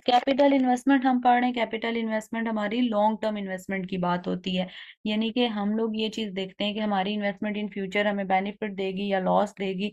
तो capital investment हम पढ़ रहे हैं, कैपिटल इन्वेस्टमेंट हमारी लॉन्ग टर्म इन्वेस्टमेंट की बात होती है। यानी कि हम लोग ये चीज देखते हैं कि हमारी इन्वेस्टमेंट इन फ्यूचर हमें बेनिफिट देगी या लॉस देगी।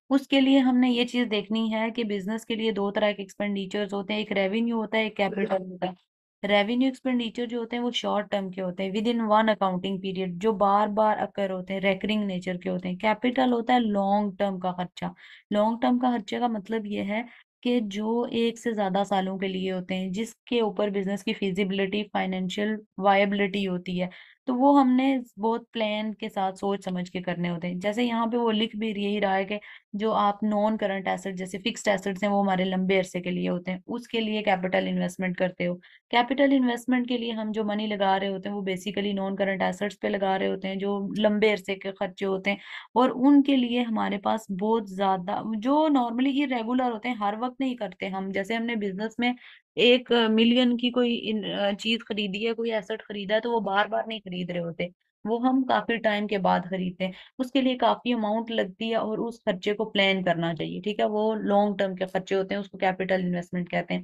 उसके लिए हमने ये चीज देखनी है कि बिजनेस के लिए दो तरह के एक्सपेंडिचर्स होते हैं, एक रेवेन्यू होता है, एक कैपिटल होता है। रेवेन्यू एक्सपेंडिचर जो होते हैं वो शॉर्ट टर्म के होते हैं, with in one accounting period, जो बार बार अकर होते हैं, रेकरिंग नेचर के होते हैं। कैपिटल होता है लॉन्ग टर्म का खर्चा। लॉन्ग टर्म का खर्चे का मतलब ये है कि जो एक से ज्यादा सालों के लिए होते हैं, जिसके ऊपर बिजनेस की फिजिबिलिटी, फाइनेंशियल वायबिलिटी होती है। तो वो हमने बहुत प्लान के साथ सोच समझ के करने होते हैं। जैसे यहाँ पे वो लिख भी यही रहा है कि जो आप नॉन करंट एसेट जैसे फिक्स्ड एसेट्स हैं वो हमारे लंबे अरसे के लिए होते हैं, उसके लिए कैपिटल इन्वेस्टमेंट करते हो। कैपिटल इन्वेस्टमेंट के लिए हम जो मनी लगा रहे होते हैं वो बेसिकली नॉन करंट एसेट्स पे लगा रहे होते हैं, जो लंबे अरसे के खर्चे होते हैं। और उनके लिए हमारे पास बहुत ज्यादा, जो नॉर्मली इरेगुलर होते हैं, हर वक्त नहीं करते हम। जैसे हमने बिजनेस में 1 मिलियन की कोई चीज खरीदी है, कोई एसेट खरीदा है, तो वो बार बार नहीं खरीद रहे होते, वो हम काफी टाइम के बाद खरीदते हैं। उसके लिए काफी अमाउंट लगती है और उस खर्चे को प्लान करना चाहिए, ठीक है। वो लॉन्ग टर्म के खर्चे होते हैं, उसको कैपिटल इन्वेस्टमेंट कहते हैं।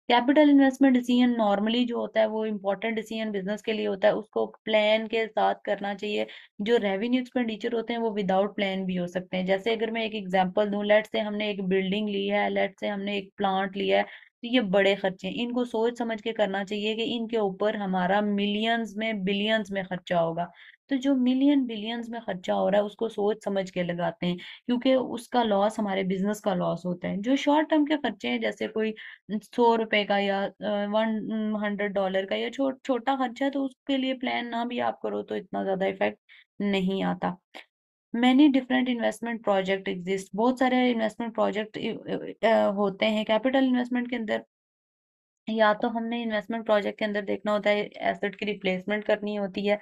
कैपिटल इन्वेस्टमेंट डिसीजन नॉर्मली जो होता है वो इम्पोर्टेंट डिसीजन बिजनेस के लिए होता है, उसको प्लान के साथ करना चाहिए। जो रेवेन्यू एक्सपेंडिचर होते हैं वो विदाउट प्लान भी हो सकते हैं। जैसे अगर मैं एक एग्जांपल दूं, लेट से हमने एक बिल्डिंग ली है, लेट से हमने एक प्लांट लिया है, तो ये बड़े खर्चे हैं, इनको सोच समझ के करना चाहिए कि इनके ऊपर हमारा मिलियंस में बिलियंस में खर्चा होगा। तो जो मिलियन बिलियंस में खर्चा हो रहा है उसको सोच समझ के लगाते हैं, क्योंकि उसका लॉस हमारे बिजनेस का लॉस होता है। जो शॉर्ट टर्म के खर्चे हैं, जैसे कोई 100 रुपए का या $100 का या छोटा खर्चा है, तो उसके लिए प्लान ना भी आप करो तो इतना ज्यादा इफेक्ट नहीं आता। Many different investment project exist, बहुत सारे इन्वेस्टमेंट प्रोजेक्ट होते हैं कैपिटल इन्वेस्टमेंट के अंदर। या तो हमने इन्वेस्टमेंट प्रोजेक्ट के अंदर देखना होता है एसेट की रिप्लेसमेंट करनी होती है,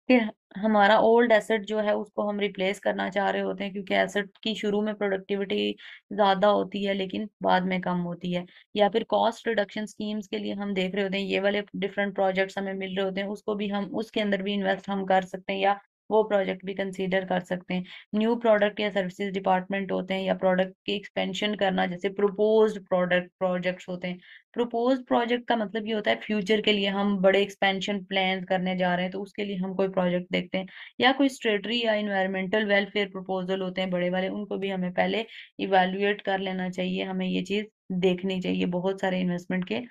फिर हमारा ओल्ड एसेट जो है उसको हम रिप्लेस करना चाह रहे होते हैं, क्योंकि एसेट की शुरू में प्रोडक्टिविटी ज्यादा होती है लेकिन बाद में कम होती है। या फिर कॉस्ट रिडक्शन स्कीम्स के लिए हम देख रहे होते हैं, ये वाले डिफरेंट प्रोजेक्ट्स हमें मिल रहे होते हैं, उसको भी हम उसके अंदर भी इन्वेस्ट हम कर सकते हैं, या वो प्रोजेक्ट भी कंसीडर कर सकते हैं। न्यू प्रोडक्ट या सर्विसेज डिपार्टमेंट होते हैं, या प्रोडक्ट की एक्सपेंशन करना, जैसे प्रोपोज्ड प्रोडक्ट प्रोजेक्ट्स होते हैं। प्रोपोज प्रोजेक्ट का मतलब ये होता है फ्यूचर के लिए हम बड़े एक्सपेंशन प्लान करने जा रहे हैं, तो उसके लिए हम कोई प्रोजेक्ट देखते हैं। या कोई स्टेटरी या इन्वायरमेंटल वेलफेयर प्रपोजल होते हैं बड़े वाले, उनको भी हमें पहले इवेल्युएट कर लेना चाहिए, हमें ये चीज देखनी चाहिए। बहुत सारे इन्वेस्टमेंट के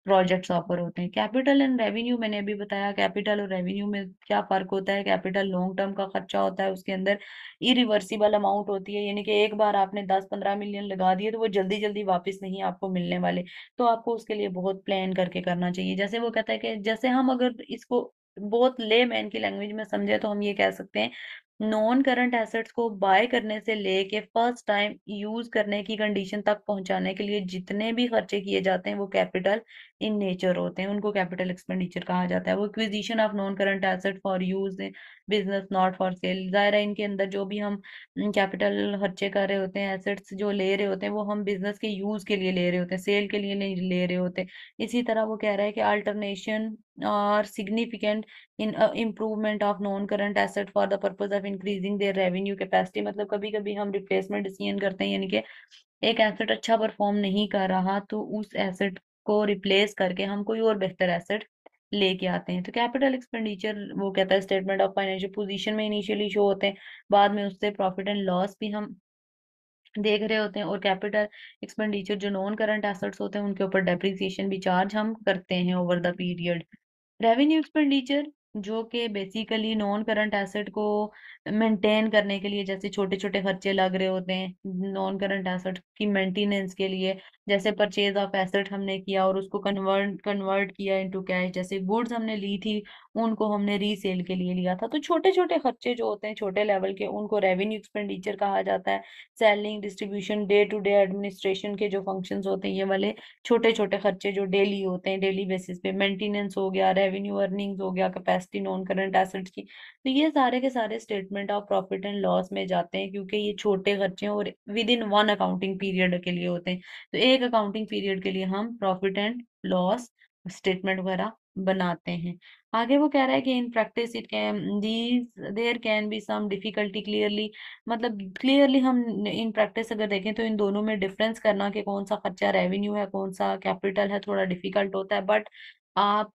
प्रोजेक्ट्स ऑफर होते हैं। कैपिटल एंड रेवेन्यू मैंने अभी बताया, कैपिटल और रेवेन्यू में क्या फर्क होता है। कैपिटल लॉन्ग टर्म का खर्चा होता है, उसके अंदर इरिवर्सिबल अमाउंट होती है, यानी कि एक बार आपने 10-15 मिलियन लगा दिए तो वो जल्दी जल्दी वापस नहीं आपको मिलने वाले। तो आपको उसके लिए बहुत प्लान करके करना चाहिए। जैसे वो कहता है कि जैसे हम अगर इसको बहुत ले मैन की लैंग्वेज में समझे तो हम ये कह सकते हैं, नॉन करंट एसेट्स को बाय करने से लेके फर्स्ट टाइम यूज करने की कंडीशन तक पहुंचाने के लिए जितने भी खर्चे किए जाते हैं वो कैपिटल इन नेचर होते हैं, उनको कैपिटल एक्सपेंडिचर कहा जाता है। वो acquisition of non current asset for use business not for sale, जाहिर है इनके अंदर जो भी हम कैपिटल खर्चे कर रहे होते हैं, एसेट्स जो ले रहे होते हैं, वो हम बिजनेस के यूज के लिए ले रहे होते हैं, सेल के लिए नहीं ले रहे होते। इसी तरह वो कह रहा है कि अल्टरनेशन और significant in improvement of non current asset for the purpose of increasing there revenue capacity. मतलब कभी कभी हम रिप्लेसमेंट डिसीजन करते हैं, यानी कि एक एसेट अच्छा परफॉर्म नहीं कर रहा तो उस एसेट को रिप्लेस करके हम कोई और बेहतर एसेट लेके आते हैं। तो कैपिटल एक्सपेंडिचर वो कहता है स्टेटमेंट ऑफ फाइनेंशियल पोजीशन में इनिशियली शो होते हैं, बाद में उससे प्रॉफिट एंड लॉस भी हम देख रहे होते हैं। और कैपिटल एक्सपेंडिचर जो नॉन करंट एसेट्स होते हैं उनके ऊपर डेप्रिसिएशन भी चार्ज हम करते हैं over the period. Revenue expenditure जो कि बेसिकली नॉन करंट एसेट को मेंटेन करने के लिए, जैसे छोटे छोटे खर्चे लग रहे होते हैं नॉन करंट एसेट की मेंटेनेंस के लिए, जैसे परचेज ऑफ एसेट हमने किया और उसको कन्वर्ट कन्वर्ट किया इनटू कैश, जैसे गुड्स हमने ली थी उनको हमने रीसेल के लिए लिया था। तो छोटे छोटे खर्चे जो होते हैं छोटे लेवल के, उनको रेवेन्यू एक्सपेंडिचर कहा जाता है। Selling, distribution, day to day administration के जो फंक्शंस होते हैं, ये वाले छोटे छोटे खर्चे जो डेली होते हैं, डेली बेसिस पे, मेंटेनेंस हो गया, रेवेन्यू अर्निंग्स हो गया, कैपेसिटी नॉन करंट एसेट्स की, तो ये सारे के सारे statement of profit and loss में जाते हैं, क्योंकि ये छोटे खर्चे हैं और with in one accounting period के लिए होते हैं। तो एक अकाउंटिंग पीरियड के लिए हम प्रॉफिट एंड लॉस स्टेटमेंट वगैरह बनाते हैं। आगे वो कह रहा है कि in practice it can these there can be some difficulty clearly, मतलब क्लियरली हम इन प्रैक्टिस अगर देखें तो इन दोनों में डिफरेंस करना कि कौन सा खर्चा रेवेन्यू है कौन सा कैपिटल है थोड़ा डिफिकल्ट होता है, बट आप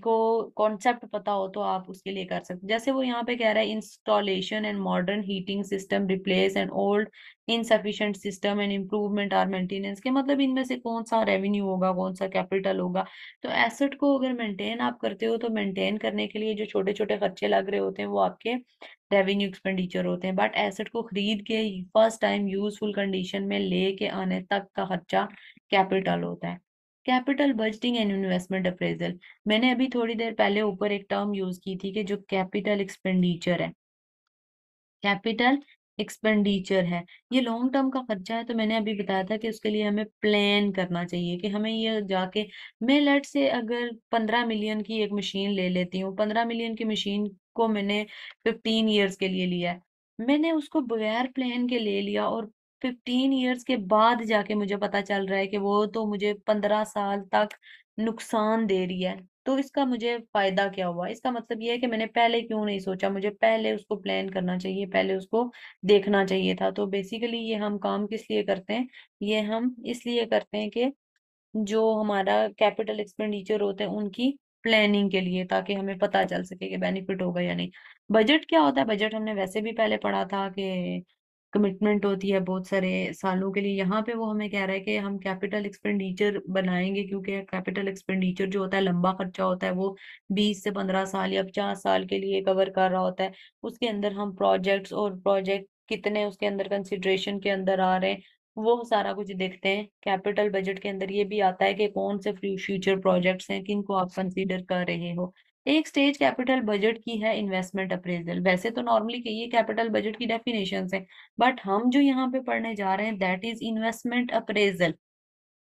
को कॉन्सेप्ट पता हो तो आप उसके लिए कर सकते, जैसे वो यहाँ पे कह रहा है installation and modern heating system replace and old insufficient system and improvement or maintenance के, मतलब इनमें से कौन सा रेवेन्यू होगा कौन सा कैपिटल होगा। तो एसेट को अगर मेंटेन आप करते हो तो मेंटेन करने के लिए जो छोटे छोटे खर्चे लग रहे होते हैं वो आपके रेवेन्यू एक्सपेंडिचर होते हैं, बट एसेट को खरीद के फर्स्ट टाइम यूजफुल कंडीशन में लेके आने तक का खर्चा कैपिटल होता है। Capital budgeting and investment appraisal, मैंने अभी थोड़ी देर पहले ऊपर एक टर्म यूज की थी कि जो कैपिटल एक्सपेंडिचर है, कैपिटल एक्सपेंडिचर है, ये लॉन्ग टर्म का खर्चा है। तो मैंने अभी बताया था कि उसके लिए हमें प्लान करना चाहिए कि हमें ये जाके, मैं लेट से अगर 15 मिलियन की एक मशीन ले लेती हूँ, 15 मिलियन की मशीन को मैंने 15 ईयर्स के लिए लिया है, मैंने उसको बगैर प्लान के ले लिया और 15 ईयर्स के बाद जाके मुझे पता चल रहा है कि वो तो मुझे 15 साल तक नुकसान दे रही है। तो इसका मुझे फायदा क्या हुआ, इसका मतलब ये है कि मैंने पहले क्यों नहीं सोचा, मुझे पहले उसको प्लान करना चाहिए, पहले उसको देखना चाहिए था। तो बेसिकली ये हम काम किस लिए करते हैं, ये हम इसलिए करते हैं कि जो हमारा कैपिटल एक्सपेंडिचर होते हैं उनकी प्लानिंग के लिए, ताकि हमें पता चल सके कि बेनिफिट होगा या नहीं। बजट क्या होता है, बजट हमने वैसे भी पहले पढ़ा था कि कमिटमेंट होती है बहुत सारे सालों के लिए। यहाँ पे वो हमें कह रहा है कि हम कैपिटल एक्सपेंडिचर बनाएंगे, क्योंकि कैपिटल एक्सपेंडिचर जो होता है लंबा खर्चा होता है, वो 20 से 15 साल या 50 साल के लिए कवर कर रहा होता है। उसके अंदर हम प्रोजेक्ट्स और प्रोजेक्ट कितने उसके अंदर कंसिडरेशन के अंदर आ रहे हैं वो सारा कुछ देखते हैं। कैपिटल बजट के अंदर ये भी आता है कि कौन से फ्यूचर प्रोजेक्ट्स हैं किनको आप कंसीडर कर रहे हो। एक स्टेज कैपिटल बजट की है इन्वेस्टमेंट अप्रेजल, वैसे तो नॉर्मली ये कैपिटल बजट की डेफिनेशन है, बट हम जो यहाँ पे पढ़ने जा रहे हैं दैट इज इन्वेस्टमेंट अप्रेजल।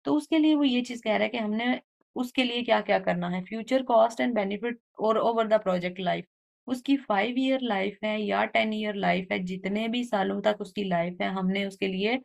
तो उसके लिए वो ये चीज कह रहा है कि हमने उसके लिए क्या क्या करना है, फ्यूचर कॉस्ट एंड बेनिफिट और ओवर द प्रोजेक्ट लाइफ, उसकी 5 ईयर लाइफ है या 10 ईयर लाइफ है, जितने भी सालों तक उसकी लाइफ है, हमने उसके लिए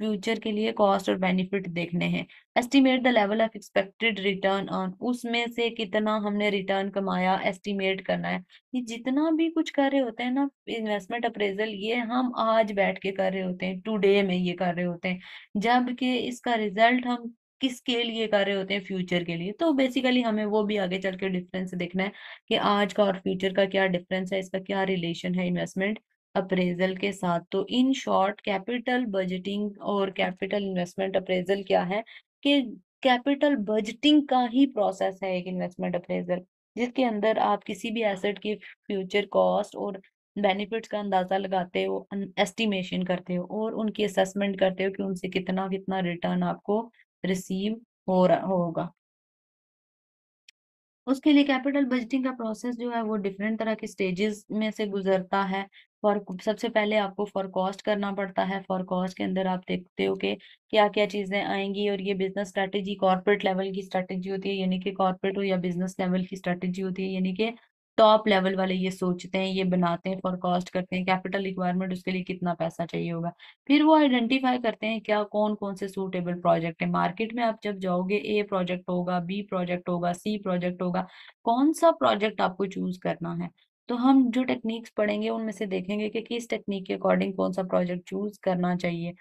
फ्यूचर के लिए कॉस्ट और बेनिफिट देखने हैं। Estimate the level of expected return on, उसमें से कितना हमने रिटर्न कमाया एस्टिमेट करना है। ये जितना भी कुछ कर रहे होते हैं ना इन्वेस्टमेंट अप्रेजल, ये हम आज बैठ के कर रहे होते हैं, टुडे में ये कर रहे होते हैं, जबकि इसका रिजल्ट हम किसके लिए कर रहे होते हैं, फ्यूचर के लिए। तो बेसिकली हमें वो भी आगे चल के डिफरेंस देखना है कि आज का और फ्यूचर का क्या डिफरेंस है, इसका क्या रिलेशन है इन्वेस्टमेंट अप्रेजल के साथ। तो इन शॉर्ट कैपिटल बजटिंग और कैपिटल इन्वेस्टमेंट अप्रेजल क्या है कि कैपिटल बजटिंग का ही प्रोसेस है एक इन्वेस्टमेंट अप्रेजल, जिसके अंदर आप किसी भी एसेट की फ्यूचर कॉस्ट और बेनिफिट्स का अंदाजा लगाते हो, एस्टिमेशन करते हो और उनकी असेसमेंट करते हो कि उनसे कितना कितना रिटर्न आपको रिसीव हो रहा होगा। उसके लिए कैपिटल बजटिंग का प्रोसेस जो है वो डिफरेंट तरह के स्टेजेस में से गुजरता है। फॉर सबसे पहले आपको फॉर कॉस्ट करना पड़ता है। फॉर कॉस्ट के अंदर आप देखते हो कि क्या क्या चीजें आएंगी, और ये बिजनेस स्ट्रेटेजी कॉर्पोरेट लेवल की स्ट्रेटेजी होती है, यानी कि कॉर्पोरेट हो या बिजनेस लेवल की स्ट्रेटेजी होती है, यानी कि टॉप लेवल वाले ये सोचते हैं, ये बनाते हैं, फॉर कॉस्ट करते हैं कैपिटल रिक्वायरमेंट, उसके लिए कितना पैसा चाहिए होगा। फिर वो आइडेंटिफाई करते हैं क्या कौन कौन से सूटेबल प्रोजेक्ट है। मार्केट में आप जब जाओगे ए प्रोजेक्ट होगा, बी प्रोजेक्ट होगा, सी प्रोजेक्ट होगा, कौन सा प्रोजेक्ट आपको चूज करना है। तो हम जो टेक्निक्स पढ़ेंगे उनमें से देखेंगे कि किस टेक्निक के अकॉर्डिंग कौन सा प्रोजेक्ट चूज करना चाहिए।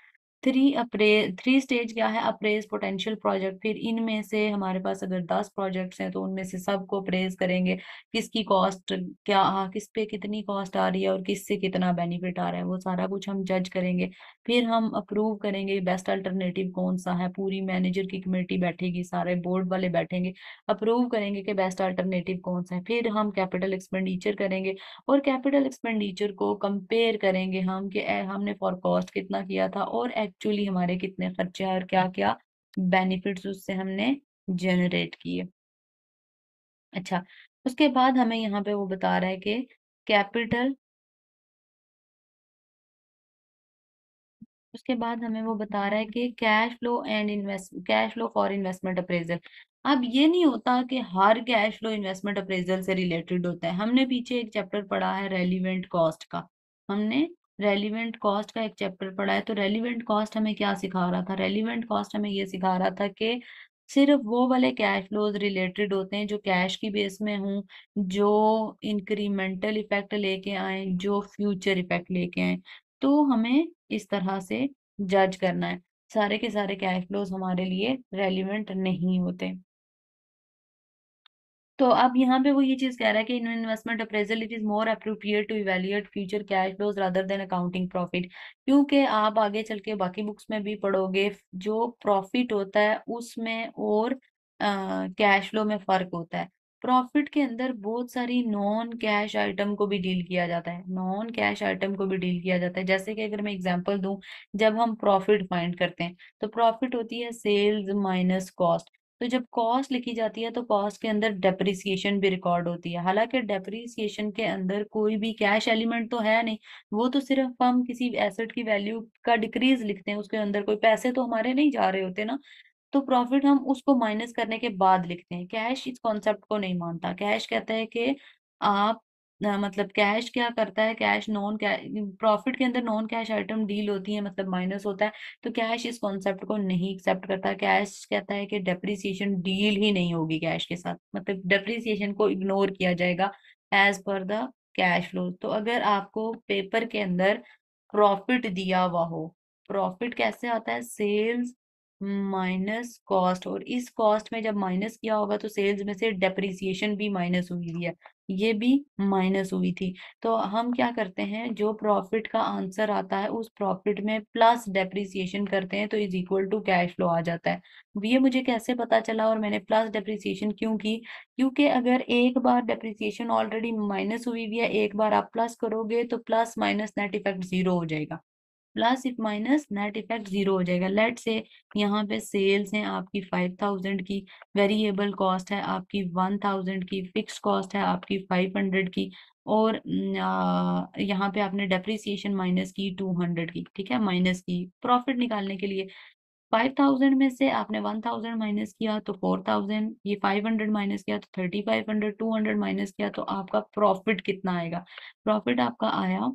थ्री स्टेज क्या है, अप्रेज पोटेंशियल प्रोजेक्ट, फिर इनमें से हमारे पास अगर 10 प्रोजेक्ट्स हैं तो उनमें से सबको अप्रेज करेंगे, किसकी कॉस्ट क्या, किस पे कितनी कॉस्ट आ रही है और किससे कितना बेनिफिट आ रहा है, वो सारा कुछ हम जज करेंगे। फिर हम अप्रूव करेंगे बेस्ट अल्टरनेटिव कौन सा है, पूरी मैनेजर की कमेटी बैठेगी, सारे बोर्ड वाले बैठेंगे, अप्रूव करेंगे कि बेस्ट अल्टरनेटिव कौन सा है। फिर हम कैपिटल एक्सपेंडिचर करेंगे और कैपिटल एक्सपेंडिचर को कंपेयर करेंगे हम कि हमने फॉर कॉस्ट कितना किया था और एक्चुअली हमारे कितने खर्चे हैं और क्या क्या बेनिफिट्स उससे हमने जनरेट किए। अच्छा, उसके बाद हमें यहाँ पे वो बता रहा है कि कैपिटल उसके बाद हमें वो बता रहा है कि cash flow for investment appraisal. अब ये नहीं होता कि हर कैश फ्लो इन्वेस्टमेंट अप्रेजल से रिलेटेड होता है। हमने पीछे एक चैप्टर पढ़ा है रेलिवेंट कॉस्ट का, हमने रेलिवेंट कॉस्ट का एक चैप्टर पढ़ा है। तो रेलिवेंट कॉस्ट हमें क्या सिखा रहा था, रेलिवेंट कॉस्ट हमें ये सिखा रहा था कि सिर्फ वो वाले कैश फ्लोज रिलेटेड होते हैं जो कैश की बेस में हों, जो इंक्रीमेंटल इफेक्ट लेके आए, जो फ्यूचर इफेक्ट लेके आए। तो हमें इस तरह से जज करना है। सारे के सारे कैश फ्लोज हमारे लिए रेलिवेंट नहीं होते। तो अब यहाँ पे वो ये चीज कह रहा है कि in investment appraisal it is more appropriate to evaluate future cash flows rather than accounting profit. क्योंकि आप आगे चल के बाकी बुक्स में भी पढ़ोगे, जो प्रॉफिट होता है उसमें और कैश फ्लो में फर्क होता है। प्रॉफिट के अंदर बहुत सारी नॉन कैश आइटम को भी डील किया जाता है, नॉन कैश आइटम को भी डील किया जाता है। जैसे कि अगर मैं एग्जांपल दूं, जब हम प्रॉफिट फाइंड करते हैं तो प्रॉफिट होती है सेल्स माइनस कॉस्ट। तो जब कॉस्ट लिखी जाती है तो कॉस्ट के अंदर डेप्रिसिएशन भी रिकॉर्ड होती है। हालांकि डेप्रिसिएशन के अंदर कोई भी कैश एलिमेंट तो है नहीं, वो तो सिर्फ हम किसी एसेट की वैल्यू का डिक्रीज लिखते हैं, उसके अंदर कोई पैसे तो हमारे नहीं जा रहे होते ना। तो प्रॉफिट हम उसको माइनस करने के बाद लिखते हैं। कैश इस कॉन्सेप्ट को नहीं मानता। कैश कहता है कि आप मतलब कैश क्या करता है, कैश नॉन कैश, प्रॉफिट के अंदर नॉन कैश आइटम डील होती है, मतलब माइनस होता है। तो कैश इस कॉन्सेप्ट को नहीं एक्सेप्ट करता। कैश कहता है कि डेप्रिसिएशन डील ही नहीं होगी कैश के साथ, मतलब डेप्रिसिएशन को इग्नोर किया जाएगा as per the cash flow. तो अगर आपको पेपर के अंदर प्रॉफिट दिया हुआ हो, प्रॉफिट कैसे आता है, सेल्स माइनस कॉस्ट, और इस कॉस्ट में जब माइनस किया होगा तो सेल्स में से डेप्रिसिएशन भी माइनस हुई हुई है, ये भी माइनस हुई थी। तो हम क्या करते हैं, जो प्रॉफिट का आंसर आता है उस प्रॉफिट में प्लस डेप्रिसिएशन करते हैं तो is equal to cash flow आ जाता है। ये मुझे कैसे पता चला और मैंने प्लस डेप्रिसिएशन क्यों की? क्योंकि अगर एक बार डेप्रिसिएशन ऑलरेडी माइनस हुई हुई है, एक बार आप प्लस करोगे तो plus minus net effect zero हो जाएगा। Plus if minus net effect zero हो जाएगा। लेट से यहाँ पे सेल्स है आपकी 5000 की, वेरिएबल कॉस्ट है आपकी 1000 की, फिक्स कॉस्ट है आपकी 500 की, और यहाँ पे आपने डेप्रिसिएशन माइनस की 200 की, ठीक है, माइनस की प्रॉफिट निकालने के लिए। 5000 में से आपने 1000 माइनस किया तो 4000, ये 500 माइनस किया तो 3500, 200 माइनस किया तो आपका प्रॉफिट कितना आएगा? प्रॉफिट आपका आया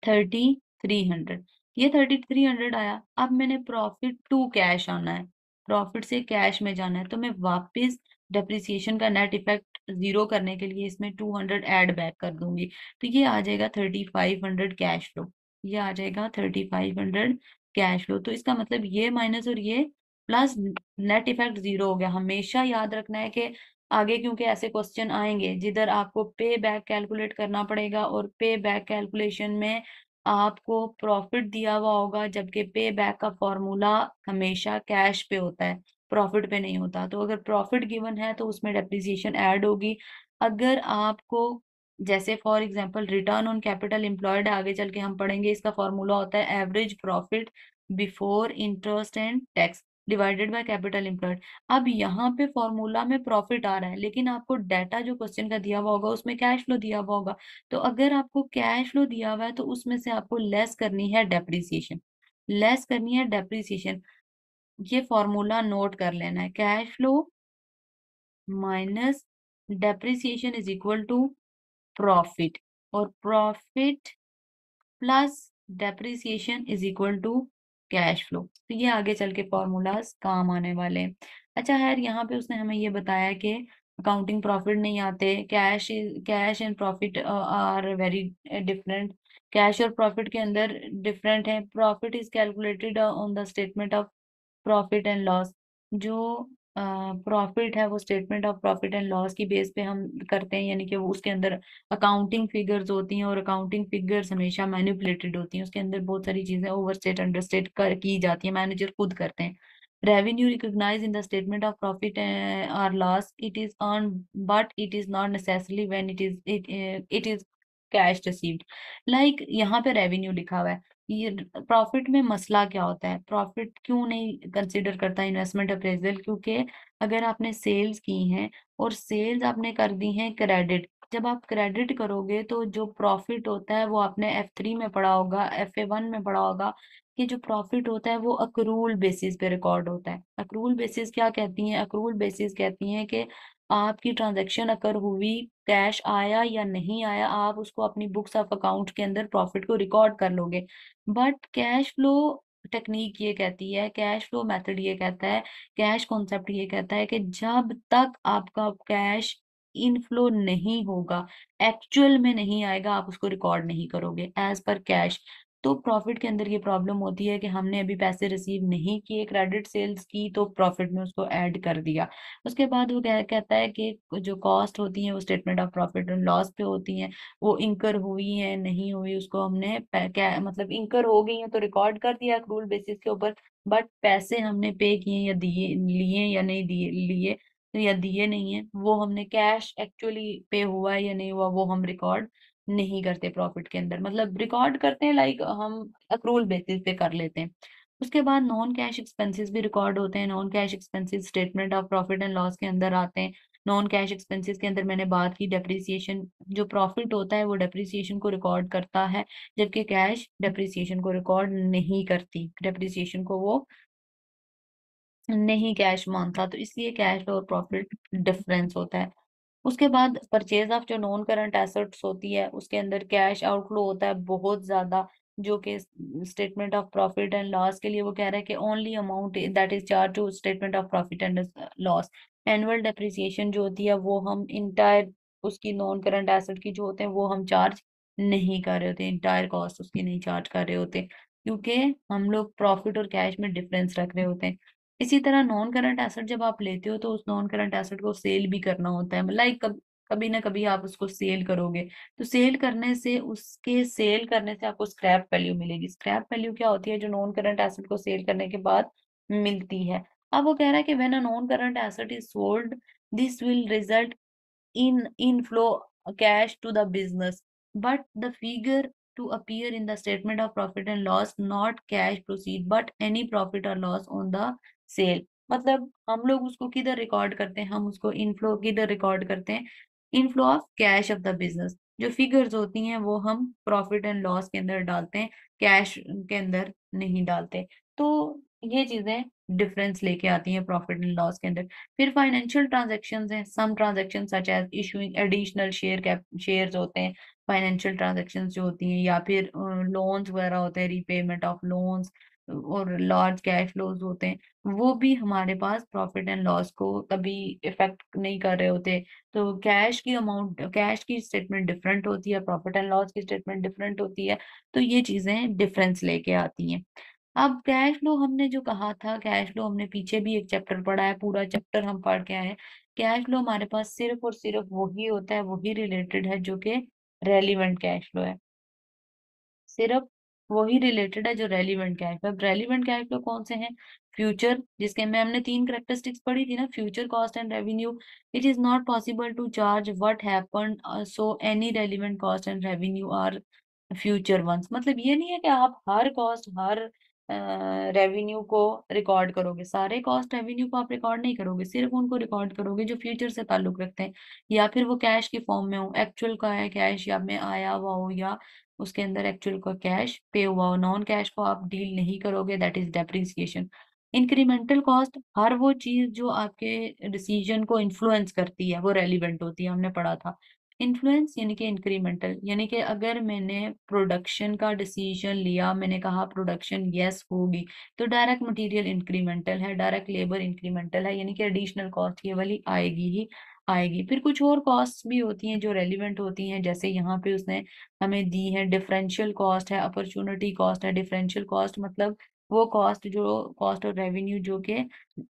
3300। ये 3300 आया। अब मैंने प्रॉफिट टू कैश आना है, प्रॉफिट से कैश में जाना है, तो मैं वापस डेप्रिसिएशन का नेट इफेक्ट जीरो करने के लिए इसमें 200 ऐड बैक कर दूंगी। तो ये आ जाएगा 3500 कैश फ्लो, ये आ जाएगा 3500 कैश फ्लो। तो इसका मतलब ये माइनस और ये प्लस, नेट इफेक्ट जीरो हो गया। हमेशा याद रखना है कि आगे क्योंकि ऐसे क्वेश्चन आएंगे जिधर आपको पे बैक कैलकुलेट करना पड़ेगा, और पे बैक कैलकुलेशन में आपको प्रॉफिट दिया हुआ होगा, जबकि पे बैक का फॉर्मूला हमेशा कैश पे होता है, प्रॉफिट पे नहीं होता। तो अगर प्रॉफिट गिवन है तो उसमें डेप्रिसिएशन ऐड होगी। अगर आपको, जैसे for example return on capital employed, आगे चल के हम पढ़ेंगे, इसका फॉर्मूला होता है average profit before interest and tax divided by capital employed. अब यहाँ पे फॉर्मूला में प्रॉफिट आ रहा है, लेकिन आपको डाटा जो क्वेश्चन का दिया हुआ होगा उसमें कैश फ्लो दिया हुआ होगा। तो अगर आपको कैश फ्लो दिया हुआ है तो उसमें से आपको लेस करनी है डेप्रिसिएशन, लेस करनी है डेप्रिसिएशन। ये फॉर्मूला नोट कर लेना है, cash flow minus depreciation is equal to profit, और profit plus depreciation is equal to cash flow. तो ये आगे चल के फॉर्मूलाज काम आने वाले हैं। अच्छा है, यहाँ पे उसने हमें ये बताया कि अकाउंटिंग प्रॉफिट नहीं आते, cash and profit are very different. Cash और प्रॉफिट के अंदर डिफरेंट है। Profit is calculated on the statement of profit and loss. जो प्रॉफिट है वो statement of profit and loss की बेस पे हम करते हैं, यानी कि वो उसके अंदर अकाउंटिंग फिगर्स होती हैं, और अकाउंटिंग फिगर्स हमेशा मैनिपुलेटेड होती हैं, उसके अंदर बहुत सारी चीजें ओवरस्टेट अंडरस्टेट की जाती है, मैनेजर खुद करते हैं। Revenue recognise in the statement of profit और loss, it is earn but it is not necessarily when it is cash received. Like यहाँ पे रेवेन्यू लिखा हुआ है, ये प्रॉफिट में मसला क्या होता है, प्रॉफिट क्यों नहीं कंसिडर करता इन्वेस्टमेंट अप्रेजल? क्योंकि अगर आपने सेल्स की हैं और सेल्स आपने कर दी हैं क्रेडिट, जब आप क्रेडिट करोगे तो जो प्रॉफिट होता है वो आपने F3 में पढ़ा होगा, FA1 में पढ़ा होगा, कि जो प्रॉफिट होता है वो अक्रूल बेसिस पे रिकॉर्ड होता है। अक्रूल बेसिस क्या कहती हैं? अक्रूल बेसिस कहती हैं कि आपकी ट्रांजैक्शन अगर हुई, कैश आया या नहीं आया, आप उसको अपनी बुक्स ऑफ अकाउंट के अंदर प्रॉफिट को रिकॉर्ड कर लोगे। बट कैश फ्लो टेक्निक ये कहती है, कैश फ्लो मेथड ये कहता है, कैश कॉन्सेप्ट ये कहता है कि जब तक आपका कैश इनफ्लो नहीं होगा, एक्चुअल में नहीं आएगा, आप उसको रिकॉर्ड नहीं करोगे एज पर कैश। तो प्रॉफिट के अंदर ये प्रॉब्लम होती है कि हमने अभी पैसे रिसीव नहीं किए, क्रेडिट सेल्स की, तो प्रॉफिट में उसको ऐड कर दिया। उसके बाद वो कहता है कि जो कॉस्ट होती है वो statement of profit and loss पे होती है, वो इंकर हुई है नहीं हुई उसको हमने क्या मतलब इंकर हो गई है तो रिकॉर्ड कर दिया एक्रूल बेसिस के ऊपर, बट पैसे हमने पे किए या दिए, लिए या नहीं दिए, लिए या दिए नहीं है, वो हमने कैश एक्चुअली पे हुआ है या नहीं हुआ वो हम रिकॉर्ड नहीं करते प्रॉफिट के अंदर, मतलब रिकॉर्ड करते हैं लाइक हम एक्रूल बेसिस पे कर लेते हैं। उसके बाद नॉन कैश एक्सपेंसेस भी रिकॉर्ड होते हैं, non cash expenses statement of profit and loss के अंदर आते हैं। नॉन कैश एक्सपेंसेस के अंदर मैंने बात की डेप्रिसिएशन, जो प्रॉफिट होता है वो डेप्रिसिएशन को रिकॉर्ड करता है, जबकि कैश डेप्रिसिएशन को रिकॉर्ड नहीं करती, डेप्रिसिएशन को वो नहीं कैश मानता, तो इसलिए कैश और प्रॉफिट डिफरेंस होता है। उसके बाद परचेज ऑफ जो नॉन करंट एसेट्स होती है उसके अंदर कैश आउटफ्लो होता है बहुत ज्यादा, जो कि statement of profit and loss के लिए वो कह रहा है कि only amount that is charge to statement of profit and loss. Annual depreciation जो होती है वो हम इंटायर उसकी नॉन करंट एसेट की जो होते हैं वो हम चार्ज नहीं कर रहे होते, इंटायर कॉस्ट उसकी नहीं चार्ज कर रहे होते, क्योंकि हम लोग प्रॉफिट और कैश में डिफरेंस रख रहे होते हैं। इसी तरह नॉन करंट एसेट जब आप लेते हो तो उस नॉन करंट एसेट को सेल भी करना होता है, लाइक कभी ना कभी आप उसको सेल करोगे, तो सेल करने से उसके सेल करने से आपको स्क्रैप वैल्यू मिलेगी। स्क्रैप वैल्यू क्या होती है, जो नॉन करंट एसेट को सेल करने के बाद मिलती है। अब वो कह रहा है कि when a non current asset is sold, this will result in inflow cash to the business, but the figure to appear in the statement of profit and loss not cash proceed but any profit or loss on the sale। मतलब हम लोग उसको किधर record करते हैं, हम उसको inflow किधर रिकॉर्ड करते हैं, inflow of cash of the business. जो फिगर्स होती हैं वो हम प्रॉफिट एंड लॉस के अंदर डालते हैं, कैश के अंदर नहीं डालते। तो ये चीजें डिफरेंस लेके आती हैं प्रॉफिट एंड लॉस के अंदर। फिर फाइनेंशियल ट्रांजैक्शंस हैं, some transaction such as issuing additional share cap shares होते हैं, फाइनेंशियल ट्रांजैक्शंस जो होती हैं, या फिर लोन्स वगैरह होते हैं, रीपेमेंट ऑफ लोन्स और लार्ज कैश फ्लोज होते हैं, वो भी हमारे पास प्रॉफिट एंड लॉस को कभी इफेक्ट नहीं कर रहे होते। तो कैश की अमाउंट, कैश की स्टेटमेंट डिफरेंट होती है, प्रॉफिट एंड लॉस की स्टेटमेंट डिफरेंट होती है, तो ये चीजें डिफरेंस लेके आती हैं। अब कैश फ्लो हमने जो कहा था, कैश फ्लो हमने पीछे भी एक चैप्टर पढ़ा है, पूरा चैप्टर हम पढ़ के आए हैं। कैश फ्लो हमारे पास सिर्फ और सिर्फ वही होता है, वही रिलेटेड है जो कि रेलिवेंट कैश फ्लो है, सिर्फ वही रिलेटेड है जो रेलिवेंट कैश फ्लो। अब रेलिवेंट कैश फ्लो कौन से हैं, फ्यूचर, जिसके में हमने तीन करेक्टरिस्टिक्स पढ़ी थी ना, future cost and revenue. It is not possible to charge what happened, so any relevant cost and revenue are future ones. मतलब ये नहीं है कि आप हर कॉस्ट, हर रेवेन्यू को रिकॉर्ड करोगे, सारे कॉस्ट रेवेन्यू को आप रिकॉर्ड नहीं करोगे, सिर्फ उनको रिकॉर्ड करोगे जो फ्यूचर से ताल्लुक रखते हैं, या फिर वो कैश की फॉर्म में हो, एक्चुअल का है कैश या में आया हुआ हो, या उसके अंदर एक्चुअल का कैश पे हुआ हो। नॉन कैश को आप डील नहीं करोगे, that is depreciation. Incremental cost, हर वो चीज जो आपके डिसीजन को इन्फ्लुएंस करती है वो रेलिवेंट होती है, हमने पढ़ा था। इन्फ्लुएंस यानी कि इंक्रीमेंटल, यानी कि अगर मैंने प्रोडक्शन का डिसीजन लिया, मैंने कहा प्रोडक्शन यस होगी, तो डायरेक्ट मटेरियल इंक्रीमेंटल है, डायरेक्ट लेबर इंक्रीमेंटल है, यानी कि एडिशनल कॉस्ट ये वाली आएगी ही आएगी। फिर कुछ और कॉस्ट भी होती हैं जो रेलिवेंट होती हैं, जैसे यहाँ पे उसने हमें दी है, डिफरेंशियल कॉस्ट है, अपॉर्चुनिटी कॉस्ट है। डिफरेंशियल कॉस्ट मतलब वो कॉस्ट जो कॉस्ट और रेवेन्यू जो कि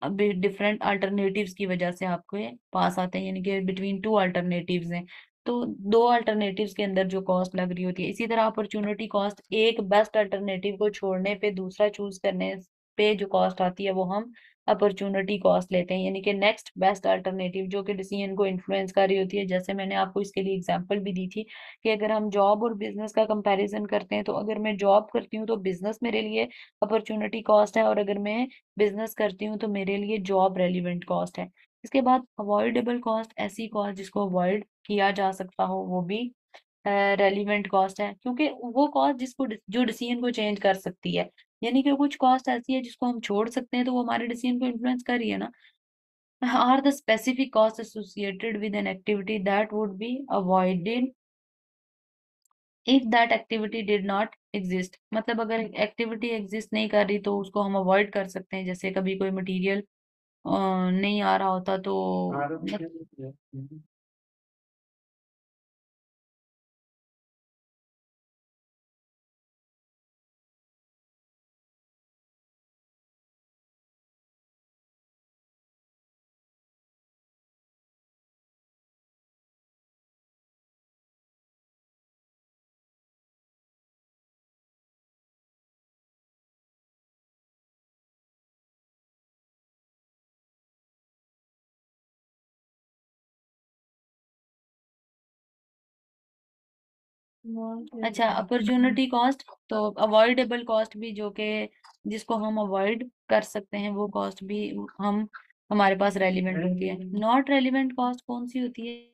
अभी डिफरेंट अल्टरनेटिव्स की वजह से आपके पास आते हैं, यानी कि बिटवीन टू अल्टरनेटिव्स हैं, तो दो अल्टरनेटिव्स के अंदर जो कॉस्ट लग रही होती है। इसी तरह अपॉर्चुनिटी कॉस्ट, एक बेस्ट अल्टरनेटिव को छोड़ने पे दूसरा चूज करने पे जो कॉस्ट आती है वो हम अपॉर्चुनिटी कॉस्ट लेते हैं, यानी कि नेक्स्ट बेस्ट अल्टरनेटिव जो कि डिसीजन को इन्फ्लुएंस कर रही होती है। जैसे मैंने आपको इसके लिए एग्जांपल भी दी थी कि अगर हम जॉब और बिजनेस का कंपैरिजन करते हैं, तो अगर मैं जॉब करती हूँ तो बिजनेस मेरे लिए अपॉर्चुनिटी कॉस्ट है, और अगर मैं बिजनेस करती हूँ तो मेरे लिए जॉब रेलिवेंट कॉस्ट है। इसके बाद अवॉइडेबल कॉस्ट, ऐसी कॉस्ट जिसको अवॉइड किया जा सकता हो, वो भी रेलिवेंट कॉस्ट है, क्योंकि वो कॉस्ट जिसको जो डिसीजन को चेंज कर सकती है, यानी कि कुछ कॉस्ट ऐसी है जिसको हम छोड़ सकते हैं तो वो हमारे डिसीजन को इन्फ्लुएंस कर रही है ना। Are the specific cost associated with an activity that would be avoided if that activity did not exist, मतलब अगर एक्टिविटी एग्जिस्ट नहीं कर रही तो उसको हम अवॉइड कर सकते हैं। जैसे कभी कोई मटेरियल नहीं आ रहा होता तो अच्छा, अपॉर्चुनिटी कॉस्ट तो अवॉइडेबल कॉस्ट भी जो कि जिसको हम अवॉइड कर सकते हैं वो कॉस्ट भी हम हमारे पास रेलिवेंट होती है। नॉट रेलिवेंट कॉस्ट कौन सी होती है?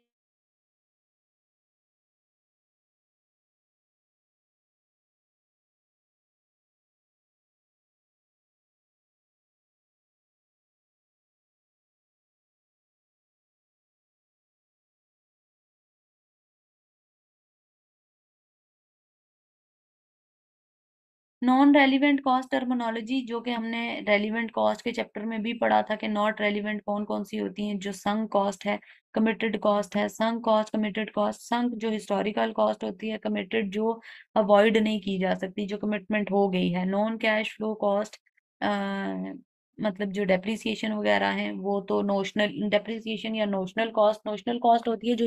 नॉन रेलिवेंट कॉस्ट टर्मिनोलॉजी जो कि हमने रेलिवेंट कॉस्ट के चैप्टर में भी पढ़ा था कि नॉट रेलिवेंट कौन कौन सी होती हैं। जो संक कॉस्ट है, कमिटेड कॉस्ट है, संक कॉस्ट, कमिटेड कॉस्ट। संक जो हिस्टोरिकल कॉस्ट होती है, कमिटेड जो अवॉइड नहीं की जा सकती, जो कमिटमेंट हो गई है। नॉन कैश फ्लो कॉस्ट मतलब जो डेप्रिसिएशन वगैरह है वो तो नोशनल डेप्रिसिएशन या नोशनल कॉस्ट। नोशनल कॉस्ट होती है जो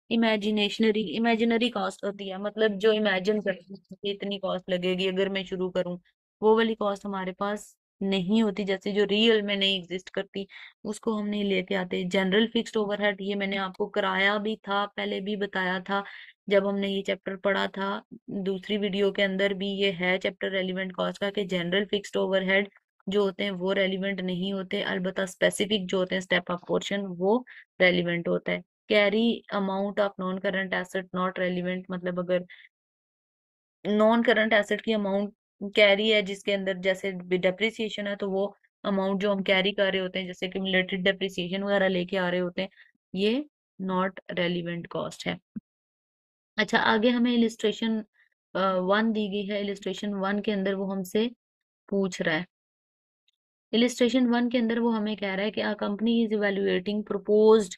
इमेजिनरी कॉस्ट होती है, मतलब जो इमेजिन करती है कि इतनी कॉस्ट लगेगी अगर मैं शुरू करूं। वो वाली कॉस्ट हमारे पास नहीं होती, जैसे जो रियल में नहीं एग्जिस्ट करती, उसको हम नहीं लेके आते। जनरल फिक्स्ड ओवरहेड, ये मैंने आपको कराया भी था, पहले भी बताया था जब हमने ये चैप्टर पढ़ा था। दूसरी वीडियो के अंदर भी ये है चैप्टर रेलिवेंट कॉस्ट का, कि जनरल फिक्स्ड ओवरहेड जो होते हैं वो रेलिवेंट नहीं होते, अलबत्ता स्पेसिफिक जो होते हैं स्टेप अप पोर्शन वो रेलिवेंट होता है। Carry amount of non current asset not relevant, मतलब अगर नॉन करंट एसेट की अमाउंट कैरी है जिसके अंदर जैसे डेप्रिसिएशन है, तो वो अमाउंट जो हम कैरी कर रहे होते हैं जैसे क्यूमुलेटेड डेप्रिसिएशन वगैरह लेके आ रहे होते हैं, ये नॉट रेलिवेंट कॉस्ट है। अच्छा, आगे हमें इलिस्ट्रेशन 1 दी गई है। इलिस्ट्रेशन 1 के अंदर वो हमसे पूछ रहा है, इलिस्ट्रेशन 1 के अंदर वो हमें कह रहा है कि a company is evaluating proposed.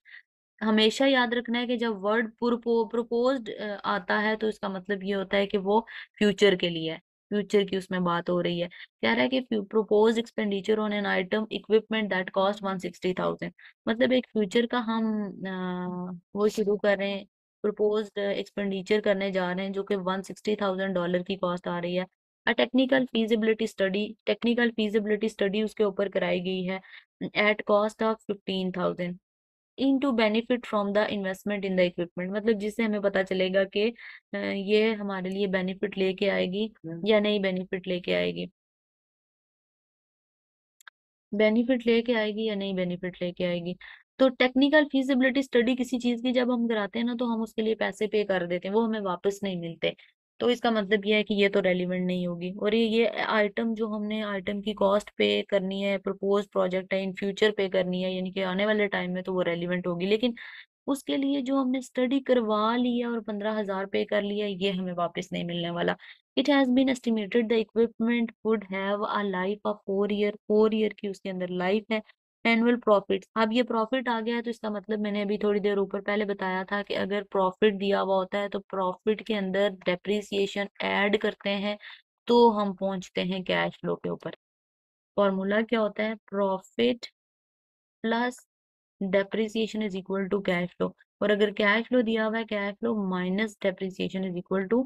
हमेशा याद रखना है कि जब वर्ड प्रोपोज्ड आता है तो इसका मतलब ये होता है कि वो फ्यूचर के लिए है, फ्यूचर की उसमें बात हो रही है। कह रहा है कि propose expenditure on an item equipment that cost 160,000, मतलब एक फ्यूचर का हम वो शुरू कर रहे हैं, प्रोपोज्ड एक्सपेंडिचर करने जा रहे हैं जो कि $160,000 की कॉस्ट आ रही है। टेक्निकल फीजिबिलिटी स्टडी उसके ऊपर कराई गई है at cost of 15,000 into benefit from the investment in the equipment, मतलब जिससे हमें पता चलेगा कि ये हमारे लिए बेनिफिट लेके आएगी या नहीं बेनिफिट लेके आएगी, बेनिफिट लेके आएगी या नहीं बेनिफिट लेके आएगी। तो टेक्निकल फीजिबिलिटी स्टडी किसी चीज की जब हम कराते हैं ना तो हम उसके लिए पैसे पे कर देते हैं, वो हमें वापस नहीं मिलते। तो इसका मतलब ये है कि ये तो रेलिवेंट नहीं होगी। और ये आइटम जो हमने आइटम की कॉस्ट पे करनी है, प्रपोज प्रोजेक्ट है, इन फ्यूचर पे करनी है, यानी कि आने वाले टाइम में तो वो रेलिवेंट होगी। लेकिन उसके लिए जो हमने स्टडी करवा लिया और 15,000 पे कर लिया, ये हमें वापस नहीं मिलने वाला। It has been estimated the equipment would have a life of 4 year, 4 year की उसके अंदर लाइफ है। एनुअल प्रॉफिट, अब ये प्रॉफिट आ गया है तो इसका मतलब मैंने अभी थोड़ी देर ऊपर पहले बताया था कि अगर प्रॉफिट दिया हुआ होता है तो प्रॉफिट के अंदर डेप्रिसिएशन ऐड करते हैं तो हम पहुंचते हैं कैश फ्लो के ऊपर। फॉर्मूला क्या होता है? Profit plus depreciation is equal to cash flow. और अगर कैश फ्लो दिया हुआ है, cash flow minus depreciation is equal to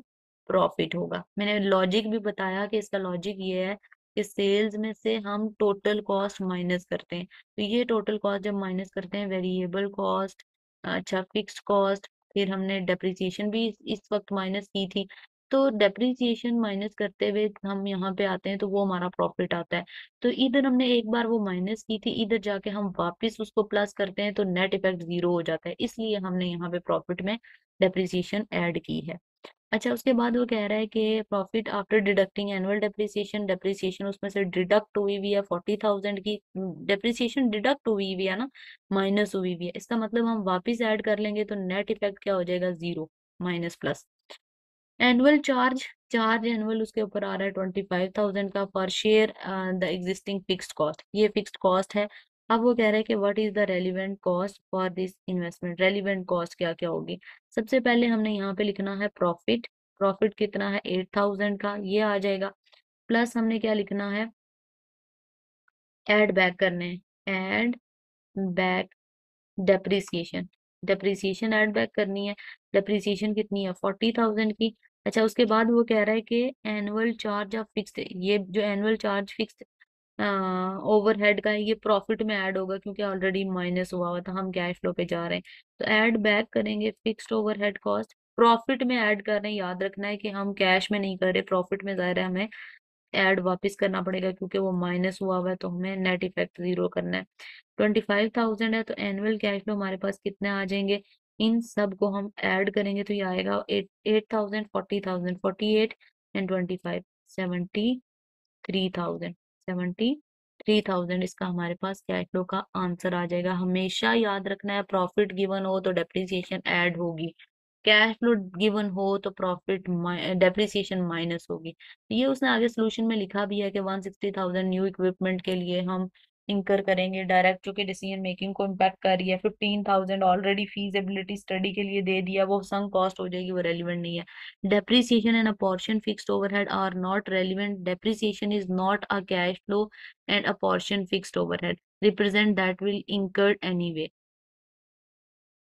profit होगा। मैंने लॉजिक भी बताया कि इसका लॉजिक ये है कि सेल्स में से हम टोटल कॉस्ट माइनस करते हैं, तो ये टोटल कॉस्ट जब माइनस करते हैं, वेरिएबल कॉस्ट, अच्छा फिक्स्ड कॉस्ट, फिर हमने डेप्रिसिएशन भी इस वक्त माइनस की थी, तो डेप्रिसिएशन माइनस करते हुए हम यहाँ पे आते हैं तो वो हमारा प्रॉफिट आता है। तो इधर हमने एक बार वो माइनस की थी, इधर जाके हम वापस उसको प्लस करते हैं तो नेट इफेक्ट जीरो हो जाता है, इसलिए हमने यहाँ पे प्रॉफिट में डेप्रिसिएशन ऐड की है। अच्छा, उसके बाद वो कह रहा है कि profit after deducting annual depreciation, depreciation उसमें से डिडक्ट हुई हुई है 40,000 की, डेप्रिसिएशन डिडक्ट हुई हुई है ना, माइनस हुई हुई है, इसका मतलब हम वापस ऐड कर लेंगे तो नेट इफेक्ट क्या हो जाएगा? Zero, minus plus. Annual charge annual उसके ऊपर आ रहा है 25,000 का पर share the existing fixed cost, ये फिक्स्ड कॉस्ट है। अब वो कह रहे हैं कि what is the relevant cost for this investment, relevant cost क्या क्या होगी। सबसे पहले हमने यहाँ पे लिखना है प्रॉफिट, प्रॉफिट कितना है 8,000 का, ये आ जाएगा। प्लस हमने क्या लिखना है, ऐड बैक करने, add back depreciation, depreciation add back करनी है। डेप्रिसिएशन कितनी है 40,000 की। अच्छा उसके बाद वो कह रहा है कि एनुअल चार्ज ऑफ फिक्स्ड, ये जो एनुअल चार्ज फिक्स्ड ओवरहेड का है ये प्रॉफिट में ऐड होगा क्योंकि ऑलरेडी माइनस हुआ हुआ था, हम कैश फ्लो पे जा रहे हैं। तो ऐड बैक करेंगे फिक्स्ड ओवरहेड कॉस्ट, प्रॉफिट में ऐड कर रहे हैं, याद रखना है कि हम कैश में नहीं कर रहे, प्रॉफिट में जा रहे हैं, हमें ऐड वापस करना पड़ेगा क्योंकि वो माइनस हुआ हुआ है, तो हमें नेट इफेक्ट जीरो करना है। 25,000 है तो एनुअल कैश फ्लो हमारे पास कितने आ जाएंगे, इन सब को हम ऐड करेंगे तो ये आएगा 8,000, 40,000, 48 एंड 25, 73,000, 73,000 इसका हमारे पास कैश फ्लो का आंसर आ जाएगा। हमेशा याद रखना है प्रॉफिट गिवन हो तो डेप्रिसिएशन ऐड होगी, कैश फ्लो गिवन हो तो प्रॉफिट डेप्रिसिएशन माइनस होगी। ये उसने आगे सोल्यूशन में लिखा भी है कि 160,000 न्यू इक्विपमेंट के लिए हम इंकर करेंगे, डायरेक्ट जो कि डिसीजन मेकिंग को इम्पैक्ट कर रही है। 15,000 ऑलरेडी फीजिबिलिटी स्टडी के लिए दे दिया, वो संक कॉस्ट हो जाएगी, वो रेलिवेंट नहीं है। Depreciation and a portion fixed overhead are not relevant. Depreciation is not a cash flow and a portion fixed overhead represent that will incurred anyway.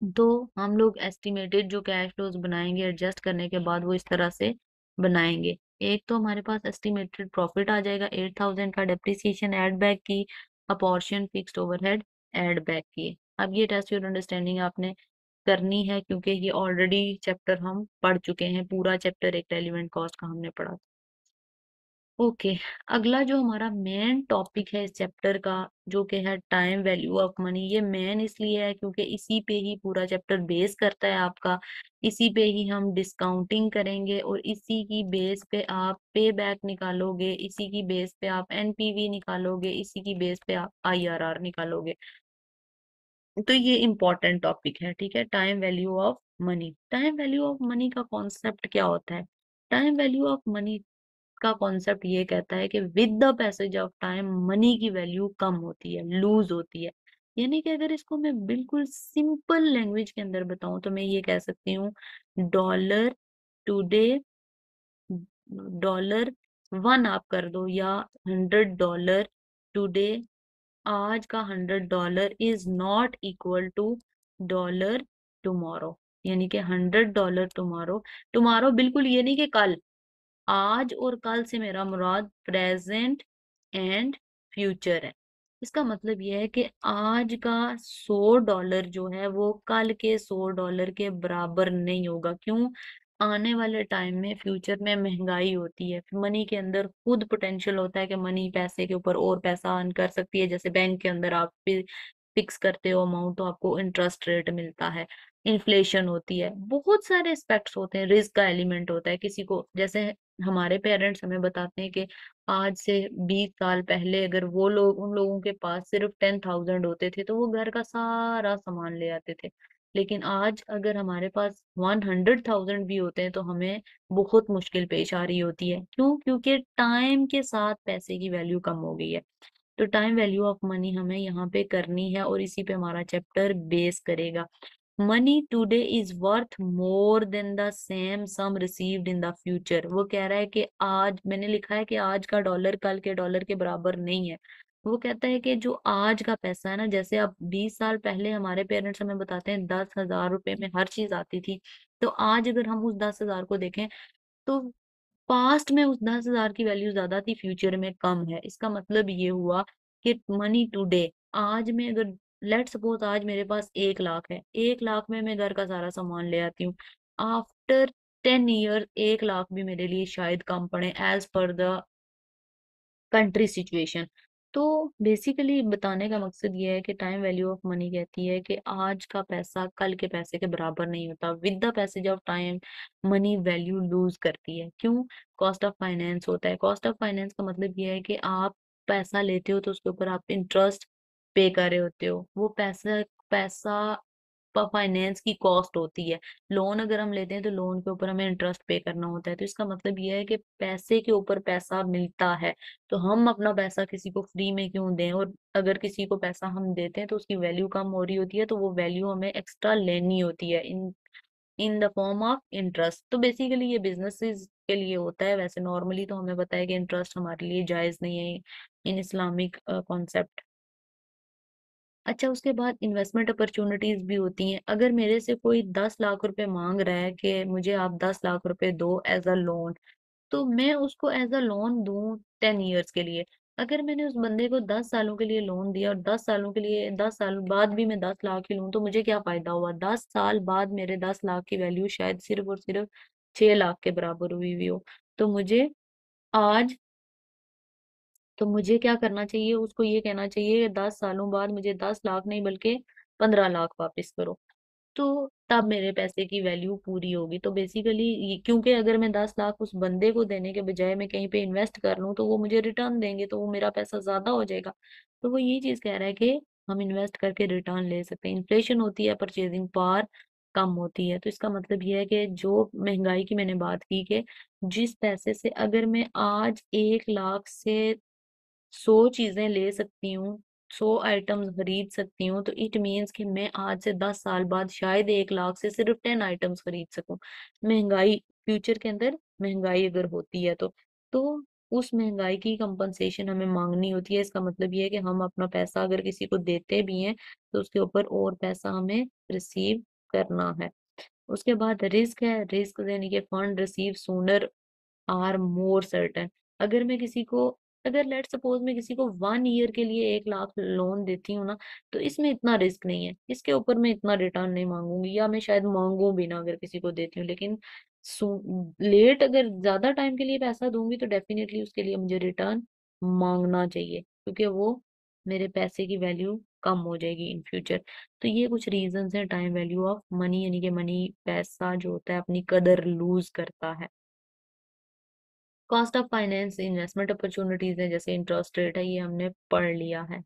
तो हम लोग एस्टिमेटेड जो कैश फ्लोज बनाएंगे एडजस्ट करने के बाद वो इस तरह से बनाएंगे। एक तो हमारे पास एस्टिमेटेड प्रॉफिट आ जाएगा 8,000 का, डेप्रिसिएशन ऐड बैक की, apportion fixed overhead add back की। अब ये टेस्ट योर अंडरस्टैंडिंग आपने करनी है क्योंकि ये ऑलरेडी चैप्टर हम पढ़ चुके हैं, पूरा चैप्टर एक रेलिवेंट कॉस्ट का हमने पढ़ा। ओके, अगला जो हमारा मेन टॉपिक है इस चैप्टर का जो कि है टाइम वैल्यू ऑफ मनी। ये मेन इसलिए है क्योंकि इसी पे ही पूरा चैप्टर बेस करता है आपका, इसी पे ही हम डिस्काउंटिंग करेंगे और इसी की बेस पे आप पे बैक निकालोगे, इसी की बेस पे आप एनपीवी निकालोगे, इसी की बेस पे आप आईआरआर निकालोगे। तो ये इम्पोर्टेंट टॉपिक है, ठीक है। Time value of money, time value of money का कॉन्सेप्ट क्या होता है। टाइम वैल्यू ऑफ मनी का कॉन्सेप्ट ये कहता है कि with the passage of time money की वैल्यू कम होती है, लूज होती है। यानी कि अगर इसको मैं बिल्कुल सिंपल लैंग्वेज के अंदर बताऊं तो मैं ये कह सकती हूँ, डॉलर टुडे, डॉलर वन आप कर दो या $100 टुडे, आज का $100 is not equal to dollar tomorrow. यानी कि $100 टुमारो, टुमारो बिल्कुल ये नहीं कि कल, आज और कल से मेरा मुराद प्रेजेंट एंड फ्यूचर है। इसका मतलब यह है कि आज का $100 जो है वो कल के $100 के बराबर नहीं होगा। क्यों? आने वाले टाइम में फ्यूचर में महंगाई होती है, मनी के अंदर खुद पोटेंशियल होता है कि मनी पैसे के ऊपर और पैसा अर्न कर सकती है। जैसे बैंक के अंदर आप फिक्स करते हो अमाउंट तो आपको इंटरेस्ट रेट मिलता है, इन्फ्लेशन होती है, बहुत सारे एस्पेक्ट्स होते हैं, रिस्क का एलिमेंट होता है। किसी को जैसे हमारे पेरेंट्स हमें बताते हैं कि आज से 20 साल पहले अगर वो लोग, उन लोगों के पास सिर्फ 10,000 होते थे तो वो घर का सारा सामान ले आते थे। लेकिन आज अगर हमारे पास 100,000 भी होते हैं तो हमें बहुत मुश्किल पेश आ रही होती है। क्यों? क्योंकि टाइम के साथ पैसे की वैल्यू कम हो गई है। तो टाइम वैल्यू ऑफ मनी हमें यहाँ पे करनी है और इसी पे हमारा चैप्टर बेस करेगा। Money today is worth more than the same sum received in the future. वो कह रहा है कि आज, मैंने लिखा है कि आज का डॉलर कल के डॉलर के बराबर नहीं है। वो कहता है कि जो आज का पैसा है ना, जैसे अब 20 साल पहले हमारे पेरेंट्स हमें बताते हैं 10,000 रुपए में हर चीज आती थी, तो आज अगर हम उस 10,000 को देखें तो पास्ट में उस 10,000 की वैल्यू ज्यादा थी, फ्यूचर में कम है। इसका मतलब ये हुआ कि मनी टुडे, आज में अगर लेट सपोज आज मेरे पास 1 लाख है, 1 लाख में मैं घर का सारा सामान ले आती हूँ, आफ्टर 10 ईयर 1 लाख भी मेरे लिए शायद कम पड़े as per the country situation. तो बेसिकली बताने का मकसद ये है कि टाइम वैल्यू ऑफ मनी कहती है कि आज का पैसा कल के पैसे के बराबर नहीं होता। With the passage of time money value lose करती है। क्यों? कॉस्ट ऑफ फाइनेंस होता है। कॉस्ट ऑफ फाइनेंस का मतलब ये है कि आप पैसा लेते हो तो उसके ऊपर आप इंटरेस्ट पे कर रहे होते हो। वो पैसा पैसा फाइनेंस की कॉस्ट होती है। लोन अगर हम लेते हैं तो लोन के ऊपर हमें इंटरेस्ट पे करना होता है, तो इसका मतलब ये है कि पैसे के ऊपर पैसा मिलता है, तो हम अपना पैसा किसी को फ्री में क्यों दें। और अगर किसी को पैसा हम देते हैं तो उसकी वैल्यू कम हो रही होती है, तो वो वैल्यू हमें एक्स्ट्रा लेनी होती है in the form of interest. तो बेसिकली ये बिजनेसेस के लिए होता है, वैसे नॉर्मली तो हमें पता है कि इंटरेस्ट हमारे लिए जायज नहीं है इन इस्लामिक कॉन्सेप्ट। अच्छा, उसके बाद इन्वेस्टमेंट अपॉर्चुनिटीज भी होती हैं। अगर मेरे से कोई 10 लाख रुपए मांग रहा है कि मुझे आप 10 लाख रुपए दो एज अ लोन, तो मैं उसको एज अ लोन दूं 10 ईयर्स के लिए। अगर मैंने उस बंदे को 10 सालों के लिए लोन दिया और 10 सालों के लिए 10 साल बाद भी मैं 10 लाख ही लूं, तो मुझे क्या फायदा हुआ? 10 साल बाद मेरे 10 लाख की वैल्यू शायद सिर्फ और सिर्फ 6 लाख के बराबर हुई हुई हो। तो मुझे आज तो मुझे क्या करना चाहिए? उसको ये कहना चाहिए कि 10 सालों बाद मुझे 10 लाख नहीं बल्कि 15 लाख वापस करो। तो तब मेरे पैसे की वैल्यू पूरी होगी। तो बेसिकली क्योंकि अगर मैं 10 लाख उस बंदे को देने के बजाय मैं कहीं पे इन्वेस्ट कर लूं तो वो मुझे रिटर्न देंगे, तो वो मेरा पैसा ज्यादा हो जाएगा। तो वो ये चीज कह रहा है कि हम इन्वेस्ट करके रिटर्न ले सकते हैं। इन्फ्लेशन होती है, परचेजिंग पावर कम होती है। तो इसका मतलब ये है कि जो महंगाई की मैंने बात की कि जिस पैसे से अगर मैं आज 1 लाख से 100 चीजें ले सकती हूँ, 100 आइटम्स खरीद सकती हूँ, तो इट मीन्स कि मैं आज से 10 साल बाद शायद 1 लाख से सिर्फ 10 आइटम्स खरीद सकूं। महंगाई फ्यूचर के अंदर महंगाई अगर होती है तो उस महंगाई की कंपनसेशन हमें मांगनी होती है। इसका मतलब ये है कि हम अपना पैसा अगर किसी को देते भी हैं तो उसके ऊपर और पैसा हमें रिसीव करना है। उसके बाद रिस्क है। रिस्क यानी कि fund receive sooner are more certain. अगर मैं किसी को अगर लेट सपोज मैं किसी को 1 ईयर के लिए 1 लाख लोन देती हूँ ना, तो इसमें इतना रिस्क नहीं है, इसके ऊपर मैं इतना रिटर्न नहीं मांगूंगी, या मैं शायद मांगू भी ना अगर किसी को देती हूँ। लेकिन लेट अगर ज्यादा टाइम के लिए पैसा दूंगी तो डेफिनेटली उसके लिए मुझे रिटर्न मांगना चाहिए, क्योंकि वो मेरे पैसे की वैल्यू कम हो जाएगी इन फ्यूचर। तो ये कुछ रीजंस हैं टाइम वैल्यू ऑफ मनी, यानी कि मनी पैसा जो होता है अपनी कदर लूज करता है। Cost of finance investment opportunities है, जैसे इंटरेस्ट रेट है, ये हमने पढ़ लिया है।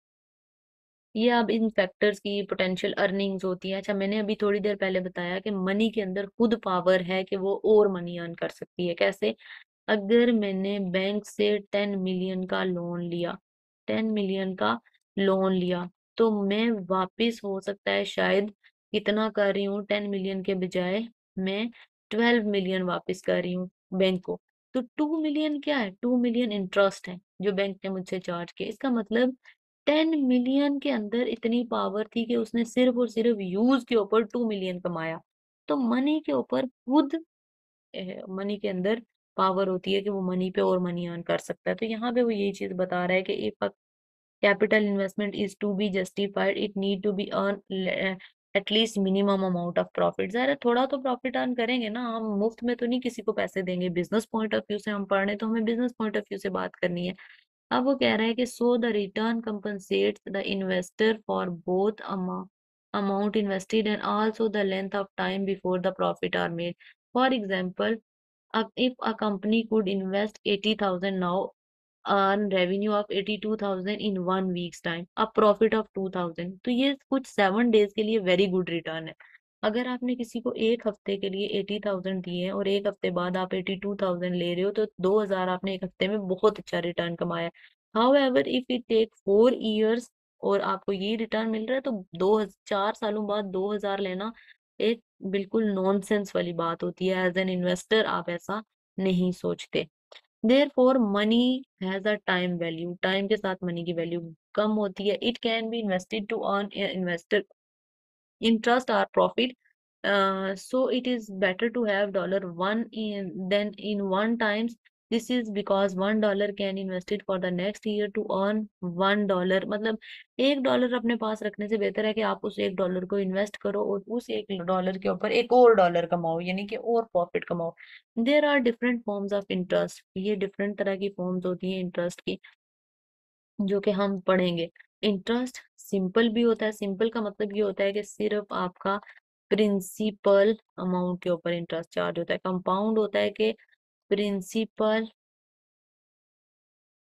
ये अब इन फैक्टर्स की पोटेंशियल अर्निंग्स होती है। अच्छा, मैंने अभी थोड़ी देर पहले बताया कि मनी के अंदर खुद पावर है कि वो और मनी अर्न कर सकती है। कैसे? अगर मैंने बैंक से 10 मिलियन का लोन लिया, 10 मिलियन का लोन लिया, तो मैं वापिस हो सकता है शायद कितना कर रही हूँ, 10 मिलियन के बजाय मैं 12 मिलियन वापिस कर रही हूँ बैंक को। तो 2 मिलियन क्या है? 2 मिलियन इंटरेस्ट है जो बैंक ने मुझसे चार्ज किया। इसका मतलब 10 मिलियन के अंदर इतनी पावर थी कि उसने सिर्फ और सिर्फ यूज के ऊपर 2 मिलियन कमाया। तो मनी के ऊपर खुद मनी के अंदर पावर होती है कि वो मनी पे और मनी अर्न कर सकता है। तो यहाँ पे वो यही चीज बता रहा है कि if capital investment is to be justified it need to be earn at least minimum amount of profit. जरा थोड़ा तो प्रॉफिट अर्न करेंगे ना, हम मुफ्त में तो नहीं किसी को पैसे देंगे। बिजनेस पॉइंट ऑफ व्यू से हम पढ़ रहे हैं तो हमें बिजनेस पॉइंट ऑफ व्यू से बात करनी है। अब वो कह रहा है कि so the return compensates the investor for both amount invested and also the length of time before the profit are made. For example, if a company could invest 80,000 now, earn revenue of 82,000 in 1 week's time, a profit of 2,000, तो ये कुछ 7 days के लिए very good return है। अगर आपने किसी को एक हफ्ते के लिए 80,000 दिए हैं और एक हफ्ते बाद आप 82,000 ले रहे हो, तो 2,000 आपने एक हफ्ते में बहुत अच्छा रिटर्न कमाया। However if it take 4 years और आपको ये रिटर्न मिल रहा है, तो 4 सालों बाद 2,000 लेना एक बिल्कुल नॉनसेंस वाली बात होती है। एज एन इन्वेस्टर आप ऐसा नहीं सोचते। There for money has a time value. Time के साथ मनी की वैल्यू कम होती है। It can be invested to earn investor interest or profit. So it is better to have $1 in than in one times. This is because $1 can invested for the next year to earn $1। मतलब $1 अपने पास रखने से बेहतर है कि आप उस $1 को इन्वेस्ट करो और उस $1 के ऊपर एक और डॉलर कमाओ, यानी कि और प्रॉफिट कमाओ। There are different forms of interest. ये डिफरेंट तरह की फॉर्म्स होती है इंटरेस्ट की, जो कि हम पढ़ेंगे। इंटरेस्ट सिंपल भी होता है। सिंपल का मतलब ये होता है कि सिर्फ आपका प्रिंसिपल अमाउंट के ऊपर इंटरेस्ट चार्ज होता है। कंपाउंड होता है कि प्रिंसिपल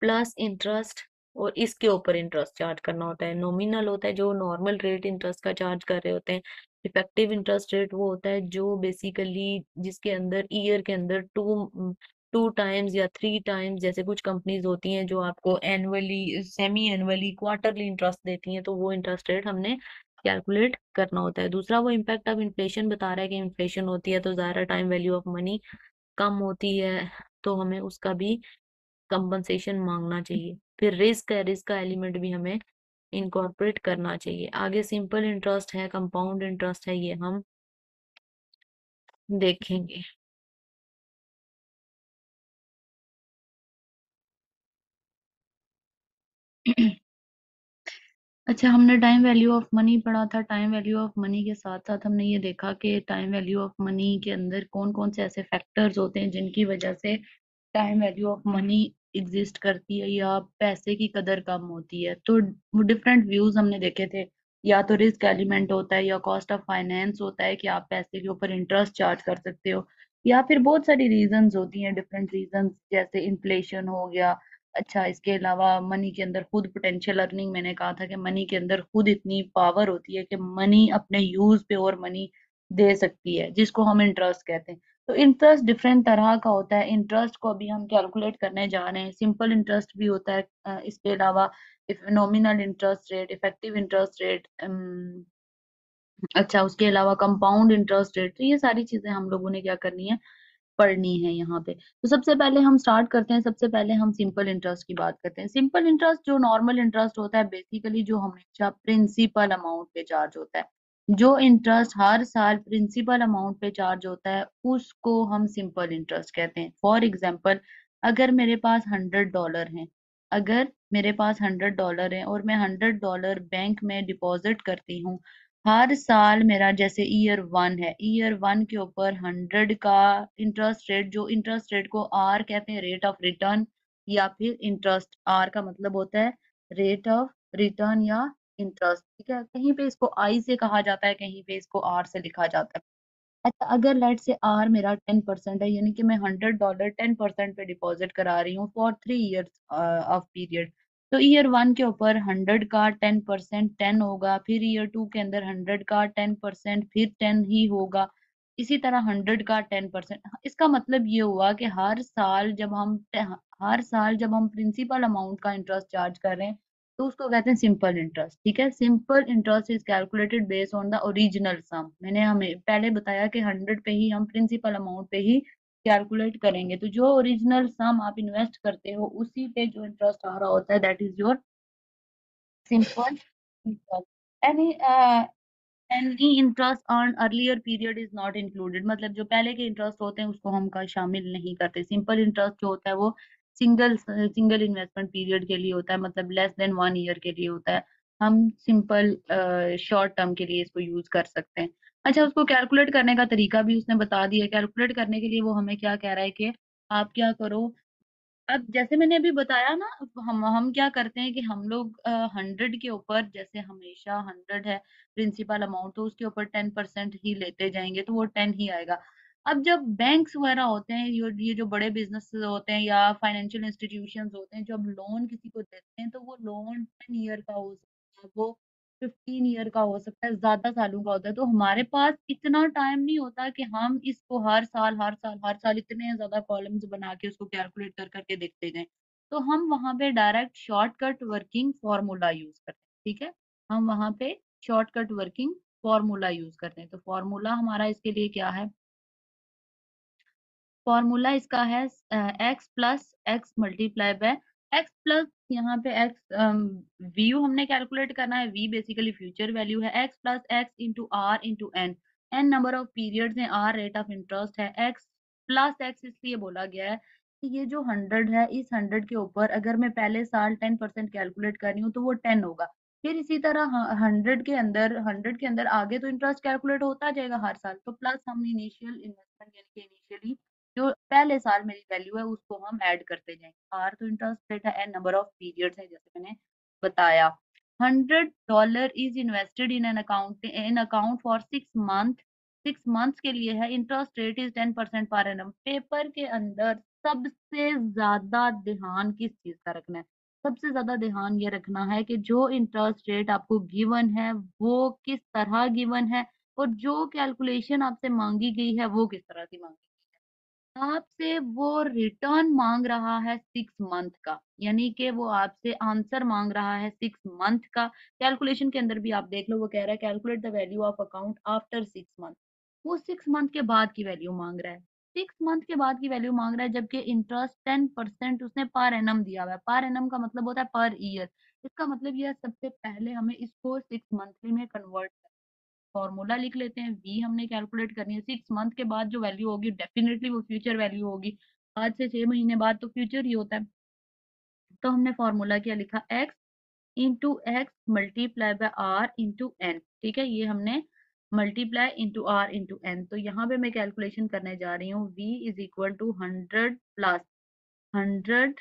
प्लस इंटरेस्ट और इसके ऊपर इंटरेस्ट चार्ज करना होता है। नॉमिनल होता है जो नॉर्मल रेट इंटरेस्ट का चार्ज कर रहे होते हैं। इफेक्टिव इंटरेस्ट रेट वो होता है जो बेसिकली जिसके अंदर ईयर के अंदर टू टाइम्स या थ्री टाइम्स, जैसे कुछ कंपनीज होती हैं जो आपको annually, semi annually, quarterly interest देती हैं, तो वो इंटरेस्ट रेट हमने कैलकुलेट करना होता है। दूसरा, वो इम्पैक्ट ऑफ इन्फ्लेशन बता रहा है कि इन्फ्लेशन होती है तो ज़्यादा टाइम वैल्यू ऑफ मनी कम होती है, तो हमें उसका भी कंपनसेशन मांगना चाहिए। फिर रिस्क है, रिस्क का एलिमेंट भी हमें इनकॉर्पोरेट करना चाहिए। आगे सिंपल इंटरेस्ट है, कंपाउंड इंटरेस्ट है, ये हम देखेंगे। अच्छा, हमने टाइम वैल्यू ऑफ मनी पढ़ा था। टाइम वैल्यू ऑफ मनी के साथ साथ हमने ये देखा कि टाइम वैल्यू ऑफ मनी के अंदर कौन कौन से ऐसे फैक्टर्स होते हैं जिनकी वजह से time value of money exist करती है या पैसे की कदर कम होती है। तो डिफरेंट व्यूज हमने देखे थे। या तो रिस्क एलिमेंट होता है, या कॉस्ट ऑफ फाइनेंस होता है कि आप पैसे के ऊपर इंटरेस्ट चार्ज कर सकते हो, या फिर बहुत सारी रीजंस होती हैं, डिफरेंट रीजंस, जैसे इन्फ्लेशन हो गया। अच्छा, इसके अलावा मनी के अंदर खुद पोटेंशियल अर्निंग, मैंने कहा था कि मनी के अंदर खुद इतनी पावर होती है कि मनी अपने यूज पे और मनी दे सकती है, जिसको हम इंटरेस्ट कहते हैं। तो इंटरेस्ट डिफरेंट तरह का होता है। इंटरेस्ट को अभी हम कैलकुलेट करने जा रहे हैं। सिंपल इंटरेस्ट भी होता है, इसके अलावा nominal interest rate, effective interest rate, अच्छा, उसके अलावा कंपाउंड इंटरेस्ट रेट। तो ये सारी चीजें हम लोगों ने क्या करनी है, पढ़नी है यहाँ पे। तो सबसे पहले हम स्टार्ट करते हैं, सबसे पहले हम सिंपल इंटरेस्ट की बात करते हैं। सिंपल इंटरेस्ट जो नॉर्मल इंटरेस्ट होता है, बेसिकली जो हमेशा प्रिंसिपल अमाउंट पे चार्ज होता है, जो इंटरेस्ट हर साल प्रिंसिपल अमाउंट पे चार्ज होता है, उसको हम सिंपल इंटरेस्ट कहते हैं। फॉर एग्जाम्पल, अगर मेरे पास $100 है, अगर मेरे पास $100 है और मैं $100 बैंक में डिपॉजिट करती हूँ, हर साल मेरा, जैसे ईयर वन है, ईयर वन के ऊपर 100 का इंटरेस्ट रेट, जो इंटरेस्ट रेट को आर कहते हैं, रेट ऑफ रिटर्न, या फिर इंटरेस्ट, आर का मतलब होता है रेट ऑफ रिटर्न या इंटरेस्ट, ठीक है। कहीं पे इसको आई से कहा जाता है, कहीं पे इसको आर से लिखा जाता है। अच्छा, अगर लेट से आर मेरा 10% है, यानी कि मैं $100 10% पे डिपॉजिट करा रही हूँ फॉर 3 ईयर्स ऑफ पीरियड, तो ईयर वन के ऊपर 100 का 10% 10 होगा, फिर ईयर टू के अंदर 100 का 10% फिर 10 ही होगा, इसी तरह 100 का 10%। इसका मतलब ये हुआ कि हर साल जब हम प्रिंसिपल अमाउंट का इंटरेस्ट चार्ज कर रहे हैं, तो उसको कहते हैं सिंपल इंटरेस्ट, ठीक है। Simple interest is calculated based on the original sum. मैंने हमें पहले बताया कि 100 पे ही हम प्रिंसिपल अमाउंट पे ही कैलकुलेट करेंगे, तो जो ओरिजिनल सम आप इन्वेस्ट करते हो उसी पे जो इंटरेस्ट आ रहा होता है, that is your simple interest. Any any interest earn earlier period is not included, मतलब जो पहले के इंटरेस्ट होते हैं उसको हम का शामिल नहीं करते। सिंपल इंटरेस्ट जो होता है वो सिंगल सिंगल इन्वेस्टमेंट पीरियड के लिए होता है, मतलब लेस देन 1 ईयर के लिए होता है। हम सिंपल शॉर्ट टर्म के लिए इसको यूज कर सकते हैं। अच्छा, उसको कैलकुलेट करने का तरीका भी उसने बता दिया। कैलकुलेट करने के लिए वो हमें क्या कह रहा है कि आप क्या करो, अब जैसे मैंने अभी बताया ना, हम क्या करते हैं कि हम लोग 100 के ऊपर, जैसे हमेशा 100 है प्रिंसिपल अमाउंट, तो उसके ऊपर 10% ही लेते जाएंगे, तो वो 10 ही आएगा। अब जब बैंक्स वगैरह होते हैं, ये जो बड़े बिजनेस होते हैं या फाइनेंशियल इंस्टीट्यूशंस होते हैं, जब लोन किसी को देते हैं, तो वो लोन 10 ईयर का हो सकता है, वो 15 ईयर का हो सकता है, ज्यादा सालों का होता है। तो हमारे पास इतना टाइम नहीं होता कि हम इसको हर साल इतने ज्यादा कॉलम्स बना के उसको कैलकुलेट कर करके देखते जाएं। तो हम वहां पे direct shortcut working formula use करते हैं, ठीक है। हम वहां पे शॉर्टकट वर्किंग फॉर्मूला यूज करते हैं। तो फॉर्मूला हमारा इसके लिए क्या है, फॉर्मूला इसका है x plus x multiply by x plus, यहाँ पे एक्स व्यू हमने कैलकुलेट करना है, वी बेसिकली फ्यूचर वैल्यू है, x plus x into r into n, n number of periods है, आर रेट ऑफ इंटरेस्ट है, एक्स प्लस एक्स इसलिए बोला गया है कि ये जो 100 है, इस 100 के ऊपर अगर मैं पहले साल 10% कैलकुलेट कर रही हूँ तो वो 10 होगा। फिर इसी तरह 100 के अंदर आगे तो इंटरेस्ट कैलकुलेट होता जाएगा हर साल, तो प्लस हम इनिशियल इन्वेस्टमेंट यानी कि इनिशियली जो पहले साल मेरी वैल्यू है उसको हम ऐड करते जाएंगे। आर तो इंटरेस्ट रेट है, एन नंबर ऑफ पीरियड्स है, जैसे मैंने बताया। $100 is invested in account for 6 month, 6 months के लिए है, interest rate is 10% per annum. Paper के अंदर सबसे ज्यादा ध्यान किस चीज का रखना है, सबसे ज्यादा ध्यान ये रखना है कि जो इंटरेस्ट रेट आपको गिवन है वो किस तरह गिवन है, और जो कैलकुलेशन आपसे मांगी गई है वो किस तरह की मांगी गई है। आपसे वो रिटर्न मांग रहा है 6 मंथ का, यानी कि वो आपसे आंसर मांग रहा है 6 मंथ का। कैलकुलेशन के अंदर भी आप देख लो, वो कह रहा है calculate the value of account after 6 month. वो 6 मंथ के बाद की वैल्यू मांग रहा है। 6 मंथ के बाद की वैल्यू मांग रहा है, जबकि इंटरेस्ट 10% उसने पर एनम दिया हुआ है। पर एनम का मतलब होता है पर ईयर। इसका मतलब यह है, सबसे पहले हमें इसको 6 मंथली में कन्वर्ट, फॉर्मूला लिख लेते हैं। वी हमने कैलकुलेट करनी है। 6 मंथ के बाद जो वैल्यू होगी डेफिनेटली वो फ्यूचर वैल्यू होगी। आज से 6 महीने बाद तो फ्यूचर ही होता है। तो हमने फॉर्मूला क्या लिखा, x into x multiply by r into n. ठीक है, ये हमने multiply into r into n. तो यहाँ पे मैं कैलकुलेशन करने जा रही हूँ, v is equal to 100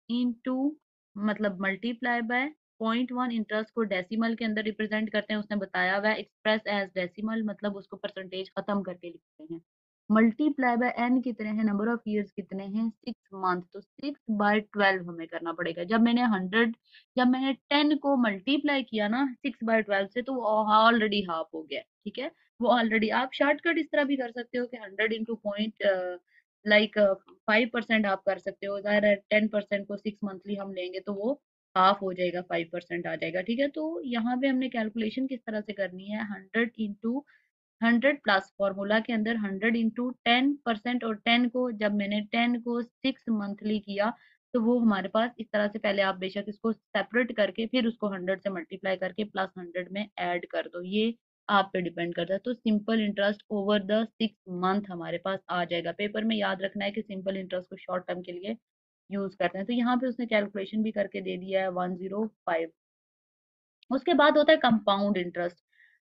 into, मतलब मल्टीप्लाई बाय 0.1। इंटरेस्ट को डेसिमल के अंदर रिप्रेजेंट करते हैं, उसने बताया हुआ है एक्सप्रेस एज डेसिमल, मतलब उसको परसेंटेज खत्म करके लिखते हैं। मल्टीप्लाई बाय एन कितने हैं, नंबर ऑफ ईयर्स कितने हैं, 6 मंथ। तो 6/12 हमें करना पड़ेगा। जब मैंने 10 को मल्टीप्लाई किया ना 6/12 से, तो वो ऑलरेडी हाफ हो गया। ठीक है, वो ऑलरेडी, आप शॉर्टकट इस तरह भी कर सकते हो कि 100 इंटू पॉइंट, लाइक 5% आप कर सकते हो। ज़ाहिर है 10% को 6 मंथली हम लेंगे तो वो हाफ हो जाएगा, 5% आ जाएगा। ठीक है, तो यहाँ पे हमने कैलकुलेशन किस तरह से करनी है, 100 प्लस फॉर्मूला के अंदर 100 इंटू 10%, और 10 को 6 मंथली किया, तो वो हमारे पास इस तरह से, पहले आप बेशक इसको सेपरेट करके फिर उसको 100 से मल्टीप्लाई करके प्लस 100 में ऐड कर दो, ये आप पे डिपेंड करता है। तो simple interest over the 6 month हमारे पास आ जाएगा। पेपर में याद रखना है कि सिंपल इंटरेस्ट को शॉर्ट टर्म के लिए यूज करते हैं। तो यहाँ पे उसने कैलकुलेशन भी करके दे दिया है 105। उसके बाद होता है कंपाउंड इंटरेस्ट।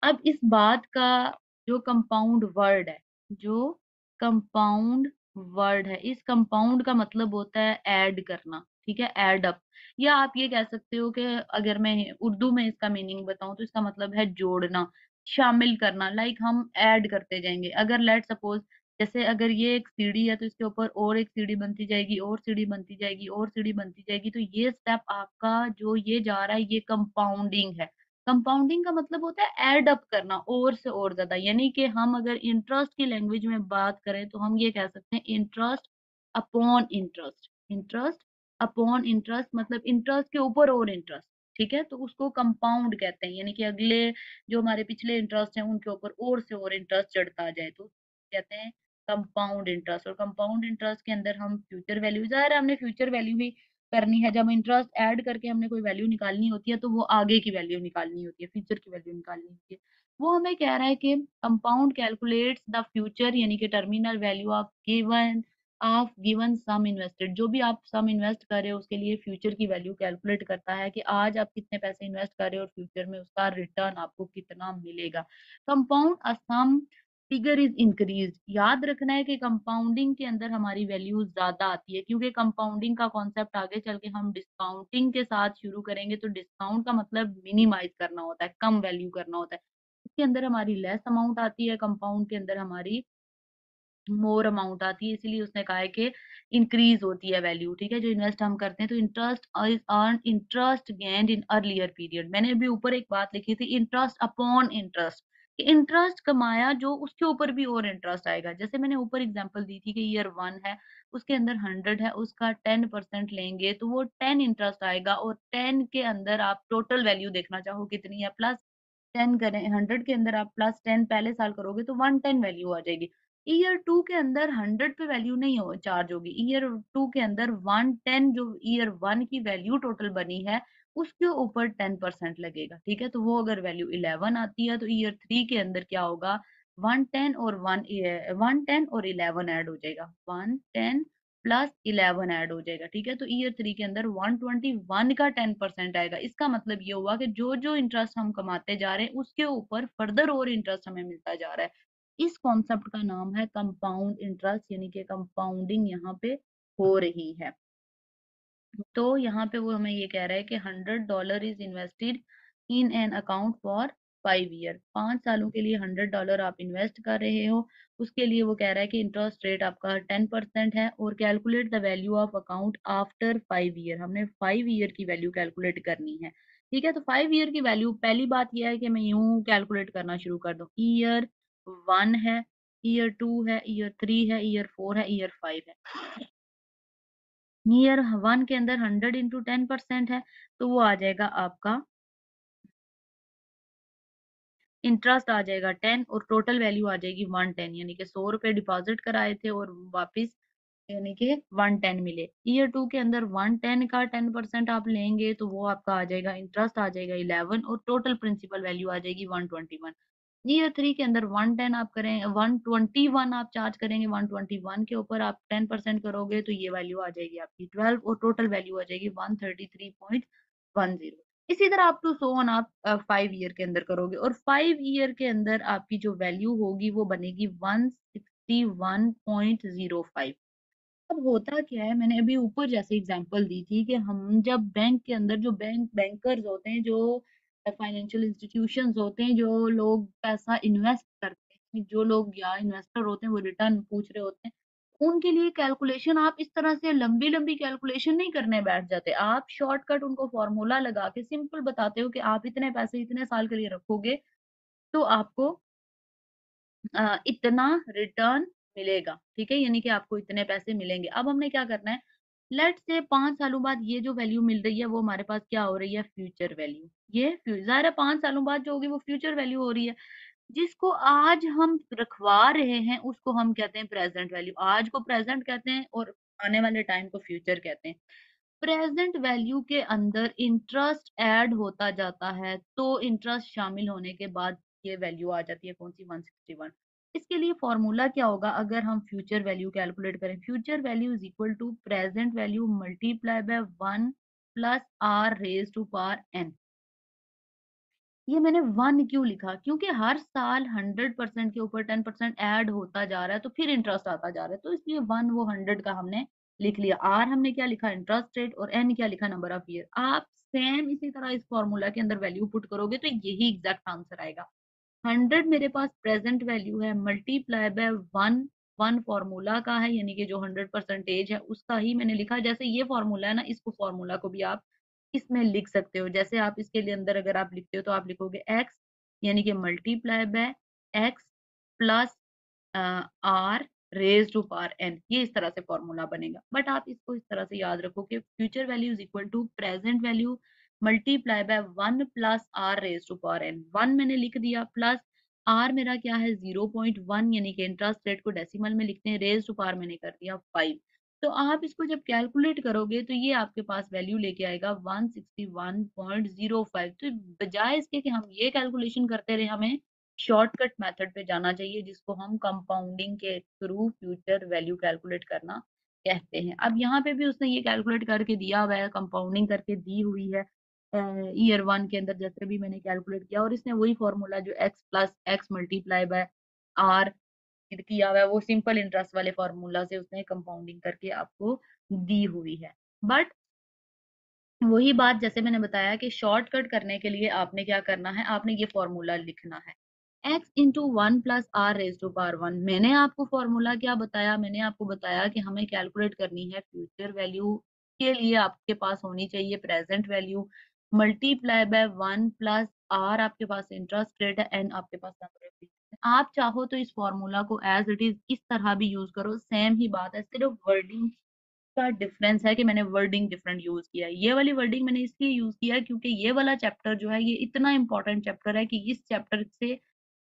अब इस बात का, जो कंपाउंड वर्ड है, जो कंपाउंड वर्ड है, इस कंपाउंड का मतलब होता है ऐड करना। ठीक है, ऐड अप। या आप ये कह सकते हो कि अगर मैं उर्दू में इसका मीनिंग बताऊं तो इसका मतलब है जोड़ना, शामिल करना। लाइक हम ऐड करते जाएंगे। अगर लेट सपोज, जैसे अगर ये एक सीढ़ी है तो इसके ऊपर और एक सीढ़ी बनती जाएगी, और सीढ़ी बनती जाएगी, और सीढ़ी बनती जाएगी। तो ये स्टेप आपका जो ये जा रहा है, ये कंपाउंडिंग है। कंपाउंडिंग का मतलब होता है ऐड अप करना और से और ज्यादा। यानी कि हम अगर इंटरेस्ट की लैंग्वेज में बात करें तो हम ये कह सकते हैं interest upon interest. Interest upon interest मतलब इंटरेस्ट के ऊपर और इंटरेस्ट। ठीक है, तो उसको कंपाउंड कहते हैं। यानी कि अगले जो हमारे पिछले इंटरेस्ट हैं उनके ऊपर और से और इंटरेस्ट चढ़ता जाए, तो कहते हैं कंपाउंड इंटरेस्ट। और कंपाउंड इंटरेस्ट के अंदर हम फ्यूचर वैल्यू, ज़ाहिर है हमने फ्यूचर वैल्यू ही करनी है। जब इंटरेस्ट ऐड करके हमने कोई वैल्यू निकालनी होती है तो वो आगे की वैल्यू निकालनी होती है, फ्यूचर की वैल्यू निकालनी होती है। वो हमें कह रहा है कि कंपाउंड कैलकुलेट्स द फ्यूचर, यानी कि terminal value of given sum invested. जो भी आप सम इन्वेस्ट कर रहे हो उसके लिए फ्यूचर की वैल्यू कैलकुलेट करता है कि आज आप कितने पैसे इन्वेस्ट कर रहे हो और फ्यूचर में उसका रिटर्न आपको कितना मिलेगा। Compound a sum figure is increase. याद रखना है कि कंपाउंडिंग के अंदर हमारी वैल्यू ज्यादा आती है, क्योंकि कंपाउंडिंग का कॉन्सेप्ट आगे चल के हम डिस्काउंटिंग के साथ शुरू करेंगे। तो डिस्काउंट का मतलब मिनिमाइज करना होता है, कम वैल्यू करना होता है। इसके अंदर हमारी लेस अमाउंट आती है, कंपाउंड के अंदर हमारी मोर अमाउंट आती है। इसीलिए उसने कहा है कि इंक्रीज होती है वैल्यू। ठीक है, जो इन्वेस्ट हम करते हैं, तो interest is earn interest gained in earlier period. मैंने अभी ऊपर एक बात लिखी थी, इंटरेस्ट अपॉन इंटरेस्ट। इंटरेस्ट कमाया जो उसके ऊपर भी और इंटरेस्ट आएगा। जैसे मैंने ऊपर एग्जांपल दी थी कि ईयर 1 है, उसके अंदर 100 है, उसका 10% लेंगे तो वो 10 इंटरेस्ट आएगा। और 10 के अंदर आप टोटल वैल्यू देखना चाहो कितनी है, प्लस 10 करें, 100 के अंदर आप +10 पहले साल करोगे तो 110 वैल्यू आ जाएगी। ईयर 2 के अंदर 100 पे वैल्यू नहीं हो चार्ज होगी। ईयर 2 के अंदर 110 जो ईयर 1 की वैल्यू टोटल बनी है उसके ऊपर 10% लगेगा। ठीक है, तो वो अगर वैल्यू 11 आती है तो ईयर 3 के अंदर क्या होगा, 110 और 110 और 11 ऐड हो जाएगा, 110 प्लस 11 ऐड हो जाएगा। ठीक है, तो ईयर 3 के अंदर 121 का 10% आएगा। इसका मतलब ये हुआ कि जो जो इंटरेस्ट हम कमाते जा रहे हैं उसके ऊपर फर्दर और इंटरेस्ट हमें मिलता जा रहा है। इस कॉन्सेप्ट का नाम है कंपाउंड इंटरेस्ट, यानी कि कंपाउंडिंग यहाँ पे हो रही है। तो यहाँ पे वो हमें ये कह रहा है कि $100 is invested in an account for 5 year. 5 सालों के लिए $100 आप इन्वेस्ट कर रहे हो। उसके लिए वो कह रहा है कि इंटरेस्ट रेट आपका 10% है, और calculate the value of account after 5 year. हमने 5 ईयर की वैल्यू कैलकुलेट करनी है। ठीक है? तो 5 ईयर की वैल्यू पहली बात ये है कि मैं यूँ कैलकुलेट करना शुरू कर दूँ। ईयर 1 है, ईयर 2 है, ईयर 3 है, ईयर 4 है, ईयर 5 है। ईयर 1 के अंदर 100 इंटू 10% है, तो वो आ जाएगा आपका इंटरेस्ट आ जाएगा 10 और टोटल वैल्यू आ जाएगी 110, यानी कि ₹100 डिपॉज़िट कराए थे और वापस यानी कि 110 मिले। ईयर 2 के अंदर 110 का 10% आप लेंगे तो वो आपका आ जाएगा, इंटरेस्ट आ जाएगा 11 और टोटल प्रिंसिपल वैल्यू आ जाएगी 121। ईयर 3 के अंदर 110 आप करें 121 आप चार्ज करेंगे, 121 के ऊपर आप 10% करोगे तो ये वैल्यू आ जाएगी आपकी 12 और टोटल वैल्यू आ जाएगी 133.10। इसी तरह अप टू सो ऑन आप 5 ईयर के अंदर करोगे और 5 ईयर के अंदर आपकी जो वैल्यू होगी वो बनेगी 161.05। अब होता क्या है, मैंने अभी ऊपर जैसे एग्जांपल दी थी कि हम जब बैंक के अंदर जो बैंकर्स होते हैं, जो फाइनेंशियल इंस्टीट्यूशंस होते हैं, जो लोग पैसा इन्वेस्ट करते हैं, जो लोग या इन्वेस्टर होते हैं वो रिटर्न पूछ रहे होते हैं, उनके लिए कैलकुलेशन आप इस तरह से लंबी-लंबी कैलकुलेशन नहीं करने बैठ जाते। आप शॉर्टकट उनको फॉर्मूला लगा के सिंपल बताते हो कि आप इतने पैसे इतने साल के लिए रखोगे, तो आपको इतना रिटर्न मिलेगा, ठीक है? यानी कि आपको इतने पैसे मिलेंगे। अब हमने क्या करना है, लेट्स से 5 सालों बाद ये जो वैल्यू मिल रही है वो हमारे पास क्या हो रही है, फ्यूचर वैल्यू। ये ज़ाहिर है 5 सालों बाद जो होगी वो फ्यूचर वैल्यू हो रही है। जिसको आज हम रखवा रहे हैं उसको हम कहते हैं प्रेज़ेंट वैल्यू। आज को प्रेज़ेंट कहते हैं और आने वाले टाइम को फ्यूचर कहते हैं। प्रेज़ेंट वैल्यू के अंदर इंटरेस्ट ऐड होता जाता है, तो इंटरेस्ट शामिल होने के बाद ये वैल्यू आ जाती है कौन-सी 161। इसके लिए फ़ॉर्मूला क्या होगा अगर हम फ्यूचर वैल्यू कैलकुलेट करें? Future value is equal to present value multiply by 1 plus r raised to power n। ये मैंने 1 क्यों लिखा? क्योंकि हर साल 100% के ऊपर 10% ऐड होता जा रहा है, तो फिर इंटरेस्ट आता जा रहा है। तो इसलिए 1 वो 100 का हमने लिख लिया। R हमने क्या लिखा? इंटरेस्ट रेट और N क्या लिखा? Number of year. आप सेम इसी तरह इस फ़ॉर्मूला के अंदर वैल्यू पुट करोगे तो यही एग्ज़ैक्ट आंसर आएगा। 100 मेरे पास प्रेज़ेंट वैल्यू है मल्टीप्लाई बाय 1, 1 फ़ॉर्मूला का है यानी कि जो 100 परसेंटेज है उसका ही मैंने लिखा। जैसे ये फ़ॉर्मूला है ना, इसको फ़ॉर्मूला को भी आप इसमें लिख सकते हो। जैसे आप इसके लिए अंदर अगर आप लिखते हो तो आप लिखोगे x यानी कि multiply by x plus r raised to power n, ये इस तरह से फ़ॉर्मूला बनेगा। बट आप इसको इस तरह से याद रखो कि future value is equal to present value multiply by 1 plus r raise to power n। 1 मैंने लिख दिया प्लस r मेरा क्या है 0.1 यानी कि इंटरेस्ट रेट को डेसिमल में लिखते हैं, रेज़ टू पावर मैंने कर दिया 5। तो आप इसको जब कैलकुलेट करोगे तो ये आपके पास वैल्यू लेके आएगा 161.05। तो बजाय इसके कि हम ये कैलकुलेशन करते रहे, हमें शॉर्टकट मेथड पे जाना चाहिए जिसको हम कंपाउंडिंग के थ्रू फ्यूचर वैल्यू कैलकुलेट करना कहते हैं। अब यहाँ पे भी उसने ये कैलकुलेट करके दिया हुआ है, कंपाउंडिंग करके दी हुई है ईयर 1 के अंदर जैसे भी मैंने कैलकुलेट किया और इसने वही फॉर्मूला जो x plus x multiply by r किया हुआ है वो सिंपल इंटरेस्ट वाले फॉर्मूला से उसने कंपाउंडिंग करके आपको दी हुई है। बट वही बात जैसे मैंने बताया कि शॉर्टकट करने के लिए आपने क्या करना है, आपने ये फ़ॉर्मूला लिखना है। x into 1 plus r raise to power 1। मैंने आपको फ़ॉर्मूला क्या बताया? मैंने आपको बताया कि हमें कैलकुलेट करनी है फ्यूचर वैल्यू के लिए आपके पास होनी चाहिए present value multiply by 1 plus r आपके पास इंटरेस्ट रेट है, n आपके पास नंबर ऑफ डेज़ है। आप चाहो तो इस फ़ॉर्मूला को एज़ इट इज़ इस तरह भी यूज़ करो, सेम ही बात है, सिर्फ़ वर्डिंग का डिफरेंस है कि मैंने वर्डिंग डिफरेंट यूज़ किया है। ये वाली वर्डिंग मैंने इसलिए यूज़ किया है क्योंकि ये वाला चैप्टर जो है ये इतना इम्पोर्टेंट चैप्टर है कि इस चैप्टर से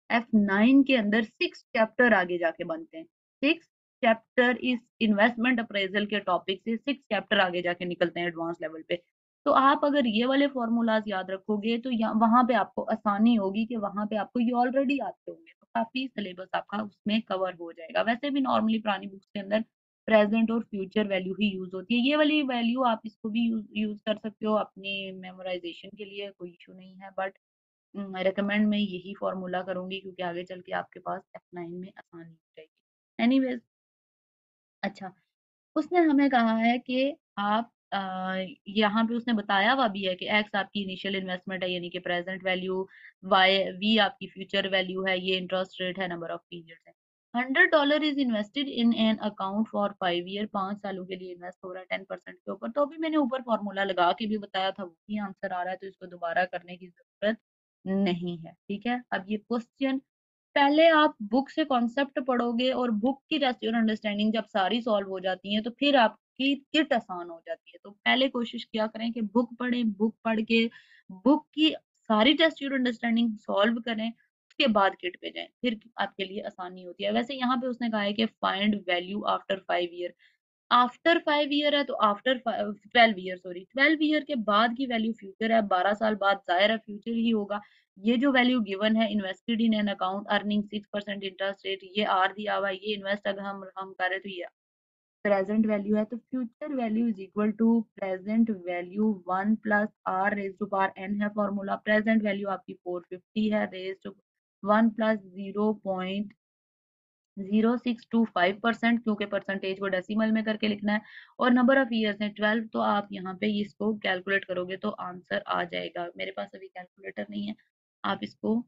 F9 के अंदर 6 चैप्टर आगे जाके बनते हैं। 6 चैप्टर इस इन्वेस्टमेंट अप्रेज़ल के टॉपिक से 6 चैप्टर आगे जाके निकलते हैं एडवांस लेवल पे। तो आप अगर ये वाले फ़ॉर्मूलाज़ याद रखोगे तो या वहाँ पे आपको आसानी होगी कि वहाँ पे आपको ये ऑलरेडी आते होंगे, तो काफ़ी सिलेबस आपका उसमें कवर हो जाएगा। वैसे भी नॉर्मली पुरानी बुक्स के अंदर प्रेज़ेंट और फ्यूचर वैल्यू ही यूज़ होती है। ये वाली वैल्यू आप इसको भी यूज़ कर सकते हो अपनी मेमोराइज़ेशन के लिए, कोई इश्यू नहीं है बट रिकमेंड मैं यही फ़ॉर्मूला करूँगी क्योंकि आगे चल के आपके पास F9 में आसानी हो जाएगी। एनीवेज़ अच्छा, उसने हमें कहा है कि आप यहाँ पे उसने बताया हुआ भी है कि एक्स आपकी इनिशियल इन्वेस्टमेंट है यानी कि प्रेज़ेंट वैल्यू, वाई वी आपकी फ्यूचर वैल्यू है, ये इंटरेस्ट रेट है, नंबर ऑफ पीरियड्स है। $100 is invested in an account for 5 year, 5 सालों के लिए इन्वेस्ट हो रहा है 10% के ऊपर। तो अभी मैंने ऊपर फॉर्मूला लगा के भी बताया था, वही आंसर आ रहा है, तो इसको दोबारा करने की जरूरत नहीं है। ठीक है, अब ये क्वेश्चन पहले आप बुक से कॉन्सेप्ट पढ़ोगे और बुक की टेस्ट अंडरस्टैंडिंग जब सारी सॉल्व हो जाती है तो फिर आपकी किट आसान हो जाती है। तो पहले कोशिश किया करें कि बुक पढ़ें, बुक पढ़ के बुक की सारी टेस्ट अंडरस्टैंडिंग सॉल्व करें, उसके बाद किट पे जाएँ, फिर आपके लिए आसानी होती है। वैसे यहाँ पे उसने कहा है कि find value after 5 year. After 5 year है तो आफ्टर 12 ईयर, सॉरी 12 ईयर के बाद की वैल्यू फ्यूचर है, 12 साल बाद ज़ाहिर है फ्यूचर ही होगा। ये जो वैल्यू गिवन है, invested in an account earning 6% interest rate, ये आर दिया हुआ है, ये इन्वेस्ट अगर हम कर रहे हैं तो ये प्रेजेंट वैल्यू है। तो future value is equal to present value 1 plus r raise to power n है फॉर्मूला। प्रेजेंट वैल्यू आपकी 450 है, रेज टू 1 प्लस 0.0625%, क्योंकि परसेंटेज को डेसिमल में करके लिखना है, और नंबर ऑफ ईयर्स है 12। तो आप यहाँ पे इसको कैलकुलेट करोगे तो आंसर आ जाएगा। मेरे पास अभी कैलकुलेटर नहीं है, आप इसको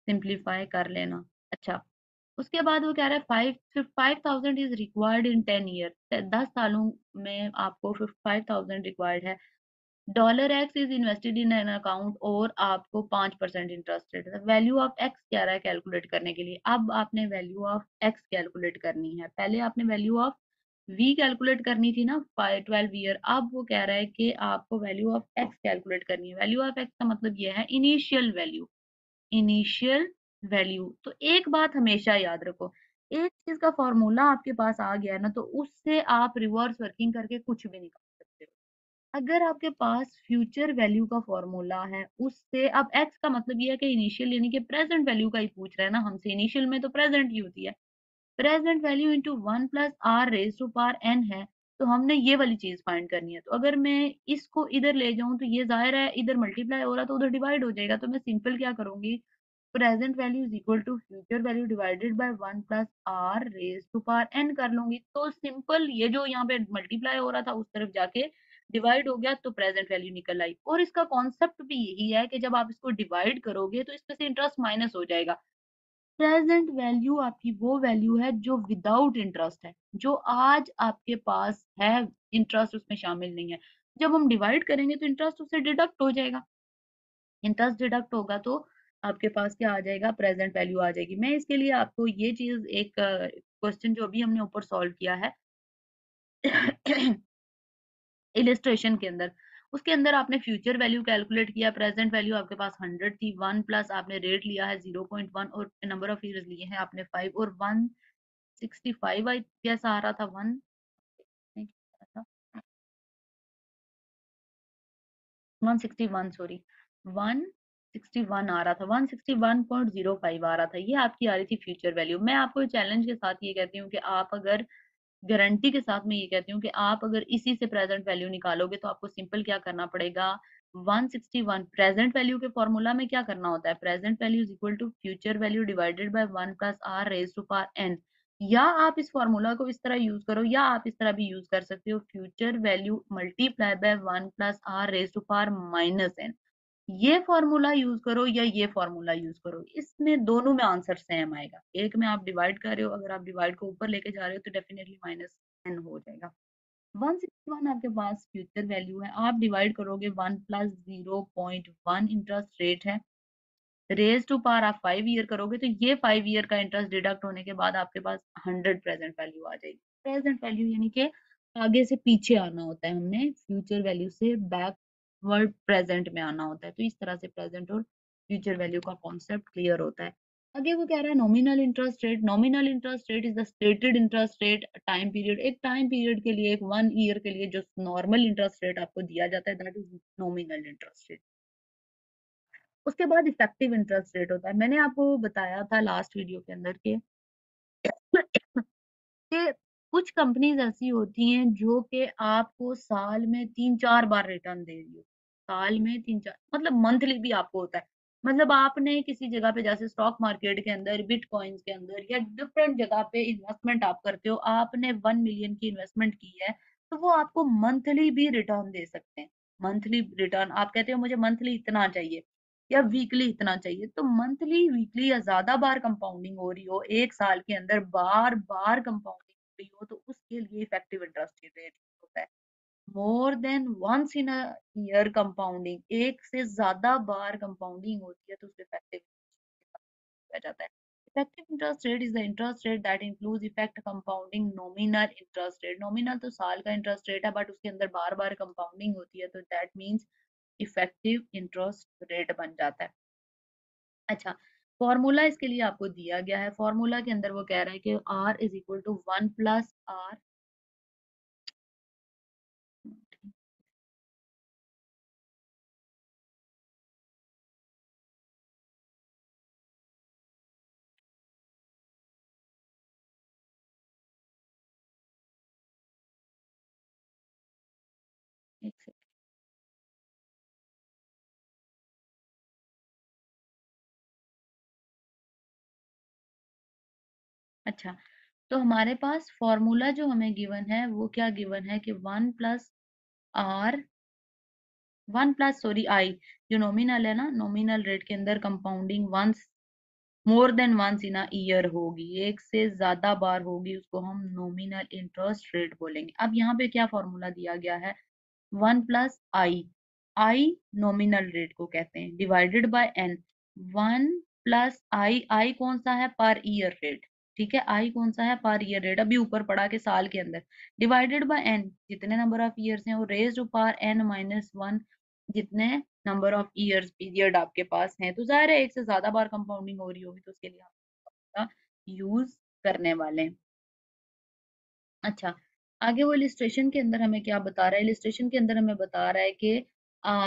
सिंप्लीफाई कर लेना। अच्छा, उसके बाद वो कह रहा है 5000 इज रिक्वायर्ड इन 10 ईयर, 10 सालों में आपको 5000 रिक्वायर्ड है। $X is invested in an account और आपको 5% इंटरेस्ट रेट है। वैल्यू ऑफ एक्स क्या रहा है कैलकुलेट करने के लिए। अब आपने वैल्यू ऑफ एक्स कैलकुलेट करनी है। पहले आपने वैल्यू ऑफ वी कैलकुलेट करनी थी ना 12 ईयर। अब वो कह रहा है कि आपको वैल्यू ऑफ एक्स कैलकुलेट करनी है। वैल्यू ऑफ एक्स का मतलब ये है इनिशियल वैल्यू, इनिशियल वैल्यू। तो एक बात हमेशा याद रखो, एक चीज का फॉर्मूला आपके पास आ गया है ना, तो उससे आप रिवर्स वर्किंग करके कुछ भी निकाल सकते हो। अगर आपके पास फ्यूचर वैल्यू का फॉर्मूला है, उससे अब एक्स का मतलब ये है कि इनिशियल यानी कि प्रेजेंट वैल्यू का ही पूछ रहा है ना हमसे, इनिशियल में तो प्रेजेंट ही होती है। Present value into 1 plus r raise to power n है, तो हमने ये वाली चीज फाइंड करनी है। तो अगर मैं इसको इधर ले जाऊं तो ये जाहिर है इधर मल्टीप्लाई हो रहा तो उधर डिवाइड हो जाएगा। तो मैं सिंपल क्या करूंगी, present value is equal to future value divided by 1 plus r raise to power n कर लूंगी। तो सिंपल ये जो यहाँ पे मल्टीप्लाई हो रहा था उस तरफ जाके डिवाइड हो गया, तो प्रेजेंट वैल्यू निकल आई। और इसका कॉन्सेप्ट भी यही है कि जब आप इसको डिवाइड करोगे तो इसमें से इंटरेस्ट माइनस हो जाएगा। प्रेजेंट वैल्यू आपकी वो वैल्यू है जो विदाउट इंटरेस्ट है, जो आज आपके पास है, इंटरेस्ट उसमें शामिल नहीं है। जब हम डिवाइड करेंगे तो इंटरेस्ट उससे डिडक्ट हो जाएगा। इंटरेस्ट डिडक्ट होगा तो आपके पास क्या आ जाएगा, प्रेजेंट वैल्यू आ जाएगी। मैं इसके लिए आपको ये चीज एक क्वेश्चन जो अभी हमने ऊपर सॉल्व किया है इलिस्ट्रेशन के अंदर, उसके अंदर आपने फ्यूचर वैल्यू कैलकुलेट किया, प्रेजेंट वैल्यू आपके पास 100 थी, 1 प्लस आपने रेट लिया है 0.1 और नंबर ऑफ ईयर्स लिए हैं आपने 5 और 165 आई गेस आ रहा था, 1 161, सॉरी 161 आ रहा था, 161.05 आ रहा था, ये आपकी आ रही थी फ्यूचर वैल्यू। मैं आपको चैलेंज के साथ ये कहती हूँ कि आप अगर गारंटी के साथ मैं ये कहती हूँ कि आप अगर इसी से प्रेजेंट वैल्यू निकालोगे तो आपको सिंपल क्या करना पड़ेगा, 161 प्रेजेंट वैल्यू के फॉर्मूला में क्या करना होता है, present value is equal to future value divided by 1 plus r raise to power n. या आप इस फॉर्मूला को इस तरह यूज करो या आप इस तरह भी यूज कर सकते हो, future value multiply by 1 plus r raise to power minus n. ये फॉर्मूला यूज करो या ये फॉर्मूला यूज करो, इसमें दोनों में आंसर सेम आएगा। एक में आप डिवाइड कर रहे हो, अगर आप डिवाइड को ऊपर लेके जा रहे हो तो डेफिनेटली माइनस एन हो जाएगा। 161 आपके पास फ्यूचर वैल्यू है, आप डिवाइड करोगे 1 प्लस 0.1 इंटरेस्ट रेट है, रेज टू पावर आप 5 ईयर करोगे तो ये 5 ईयर का इंटरेस्ट डिडक्ट होने के बाद आपके पास 100 प्रेजेंट वैल्यू आ जाएगी। प्रेजेंट वैल्यू यानी कि आगे से पीछे आना होता है, हमने फ्यूचर वैल्यू से बैकवर्ड प्रेजेंट में आना होता है। तो इस तरह से प्रेजेंट और फ्यूचर वैल्यू का कॉन्सेप्ट क्लियर होता है। आगे वो कह रहा है nominal interest rate. Nominal interest rate is the stated interest rate time period, एक टाइम पीरियड के लिए, एक 1 ईयर के लिए जो नॉर्मल इंटरेस्ट रेट आपको दिया जाता है, that is nominal interest rate. उसके बाद इफेक्टिव इंटरेस्ट रेट होता है। मैंने आपको बताया था लास्ट वीडियो के अंदर के कि कुछ कंपनीज ऐसी होती हैं जो कि आपको साल में 3-4 बार रिटर्न दे रही हो। साल में 3-4 मतलब मंथली भी आपको होता है। मतलब आपने किसी जगह पे जैसे स्टॉक मार्केट के अंदर, बिटकॉइंस के अंदर या डिफरेंट जगह पे इन्वेस्टमेंट आप करते हो, आपने 1 मिलियन की इन्वेस्टमेंट की है, तो वो आपको मंथली भी रिटर्न दे सकते हैं। मंथली रिटर्न आप कहते हो मुझे मंथली इतना चाहिए, या वीकली इतना चाहिए। तो मंथली, वीकली या ज्यादा बार कंपाउंडिंग हो रही हो, एक साल के अंदर बार बार कंपाउंडिंग हो रही हो, तो उसके लिए इफेक्टिव इंटरेस्ट रेट होता है। More than once in a year compounding, एक से ज्यादा बार कंपाउंडिंग होती है तो उसको इफेक्टिव किया जाता है। Effective interest rate is the interest rate that includes effect compounding nominal interest rate. Nominal तो साल का इंटरेस्ट रेट है, बट उसके अंदर बार बार कंपाउंडिंग होती है, तो that means effective interest rate बन जाता है। अच्छा, फॉर्मूला इसके लिए आपको दिया गया है। फॉर्मूला के अंदर वो कह रहा है कि R is equal to 1 + R। एक सेकंड। अच्छा, तो हमारे पास फॉर्मूला जो हमें गिवन है वो क्या गिवन है कि 1 + R, 1 + I, जो नॉमिनल है ना, नॉमिनल रेट के अंदर compounding once, more than once in a year होगी, एक से ज्यादा बार होगी, उसको हम नॉमिनल इंटरेस्ट रेट बोलेंगे। अब यहाँ पे क्या फॉर्मूला दिया गया है, 1 + I, आई नॉमिनल रेट को कहते हैं, डिवाइडेड बाय एन। 1 + I, आई कौन सा है, पर ईयर रेट। ठीक है, आई कौन सा है, पर ईयर रेट, अभी ऊपर पढ़ा के साल के अंदर, डिवाइडेड बाय एन, जितने नंबर ऑफ ईयर्स हैं, वो रेज टू पावर n - 1, जितने नंबर ऑफ ईयर्स पीरियड आपके पास हैं। तो जाहिर है एक से ज्यादा बार कंपाउंडिंग हो रही होगी, तो उसके लिए हम यूज करने वाले हैं। अच्छा, आगे वो इलिस्ट्रेशन के अंदर हमें क्या बता रहा है, इलिस्ट्रेशन के अंदर हमें बता रहा है कि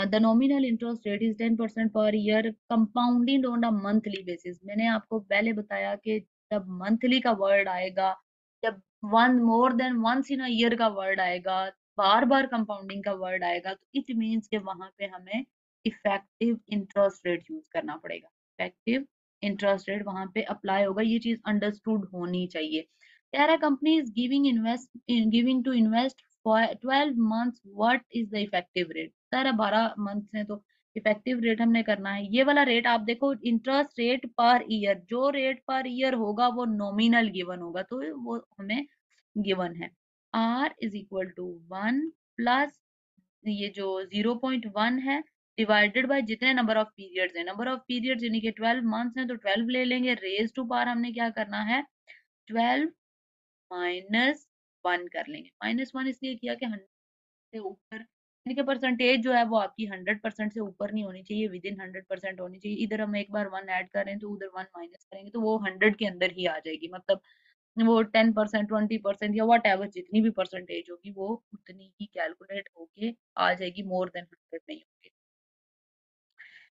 the nominal interest rate is 10% per year compounding on a monthly basis. मैंने आपको पहले बताया कि जब मंथली का वर्ड आएगा, जब one more than once in a year का वर्ड आएगा, बार बार कंपाउंडिंग का वर्ड आएगा, तो इट मीन्स के वहां पे हमें इफेक्टिव इंटरेस्ट रेट यूज करना पड़ेगा। इफेक्टिव इंटरेस्ट रेट वहां पे अप्लाई होगा, ये चीज अंडरस्टूड होनी चाहिए। कह रहा company is giving to invest for 12 months, what is the effective rate. Sir 12 months है, तो इफेक्टिव रेट हमने करना है ये वाला रेट। आप देखो, इंटरेस्ट रेट पर ईयर, जो रेट पर ईयर होगा वो नॉमिनल गिवन होगा, तो वो हमें गिवन है। आर इज इक्वल टू 1 + ये जो 0.1 है, डिवाइडेड बाय जितने नंबर ऑफ पीरियड्स है, नंबर ऑफ पीरियड्स यानी कि 12 मंथ्स हैं, तो 12 ले लेंगे, रेज टू पावर हमने क्या करना है, 12 -1 कर लेंगे। -1 इसलिए किया कि 100 से ऊपर, यानी कि परसेंटेज जो है वो आपकी 100% से ऊपर नहीं होनी चाहिए, विद इन 100% होनी चाहिए। इधर हम एक बार 1 ऐड कर रहे हैं, तो उधर 1 माइनस करेंगे, तो वो 100 के अंदर ही आ जाएगी। मतलब वो 10%, 20% या वट एवर जितनी भी परसेंटेज होगी, वो उतनी ही कैलकुलेट होके आ जाएगी, मोर देन 100 नहीं होगी।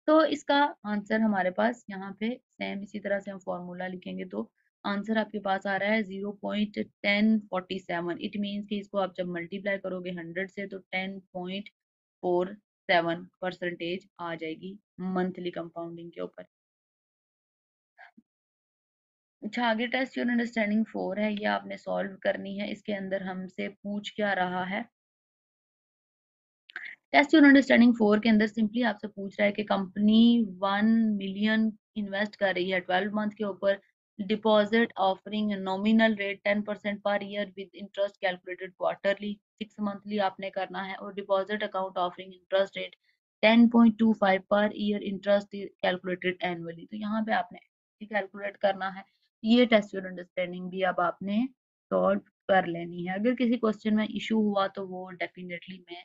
तो इसका आंसर हमारे पास यहाँ पे सेम इसी तरह से हम फॉर्मूला लिखेंगे, तो आंसर आपके पास आ रहा है 0.1047। इट मीन्स कि इसको आप जब मल्टीप्लाई करोगे 100 से, तो 10.47% आ जाएगी मंथली कंपाउंडिंग के ऊपर। अच्छा, आगे टेस्ट योर अंडरस्टैंडिंग 4 है, ये आपने सॉल्व करनी है। इसके अंदर हमसे पूछ क्या रहा है, टेस्ट योर अंडरस्टैंडिंग 4 के अंदर सिंपली आपसे पूछ रहा है कि कंपनी 1 मिलियन इन्वेस्ट कर रही है 12 मंथ के ऊपर, deposit offering nominal rate 10% per year with interest calculated quarterly, 6 monthly आपने करना है, और deposit account offering interest rate 10.25 per year, interest calculated annually. तो यहाँ पे आपने कैलकुलेट करना है। ये टेस्ट योर अंडरस्टैंडिंग भी अब आपने सॉल्व कर लेनी है। अगर किसी क्वेश्चन में इशू हुआ तो वो डेफिनेटली मैं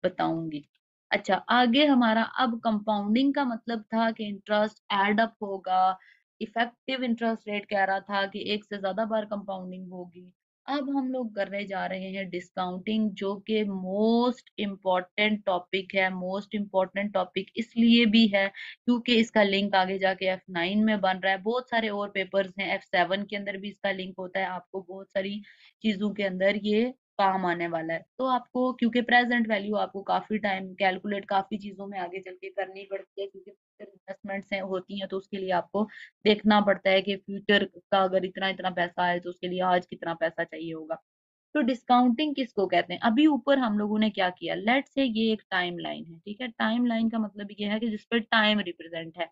बताऊंगी। अच्छा, आगे हमारा अब कंपाउंडिंग का मतलब था कि इंटरेस्ट एड अप होगा, इफेक्टिव इंटरेस्ट रेट कह रहा था कि एक से ज्यादा बार कंपाउंडिंग होगी। अब हम लोग करने जा रहे हैं डिस्काउंटिंग, जो कि मोस्ट इम्पॉर्टेंट टॉपिक है। मोस्ट इम्पॉर्टेंट टॉपिक इसलिए भी है क्योंकि इसका लिंक आगे जाके F9 में बन रहा है, बहुत सारे और पेपर्स हैं, F7 के अंदर भी इसका लिंक होता है, आपको बहुत सारी चीजों के अंदर ये काम आने वाला है। तो आपको, क्योंकि प्रेजेंट वैल्यू आपको काफी टाइम कैलकुलेट काफी चीजों में आगे चल के करनी पड़ती है, क्योंकि फ्यूचर इन्वेस्टमेंट्स हैं होती हैं, तो उसके लिए आपको देखना पड़ता है कि फ्यूचर का अगर इतना इतना पैसा है, तो उसके लिए आज कितना पैसा चाहिए होगा। तो डिस्काउंटिंग किसको कहते हैं? अभी ऊपर हम लोगों ने क्या किया, लेट्स से ये एक टाइमलाइन है, ठीक है? टाइमलाइन का मतलब ये है कि जिस पर टाइम रिप्रेजेंट है।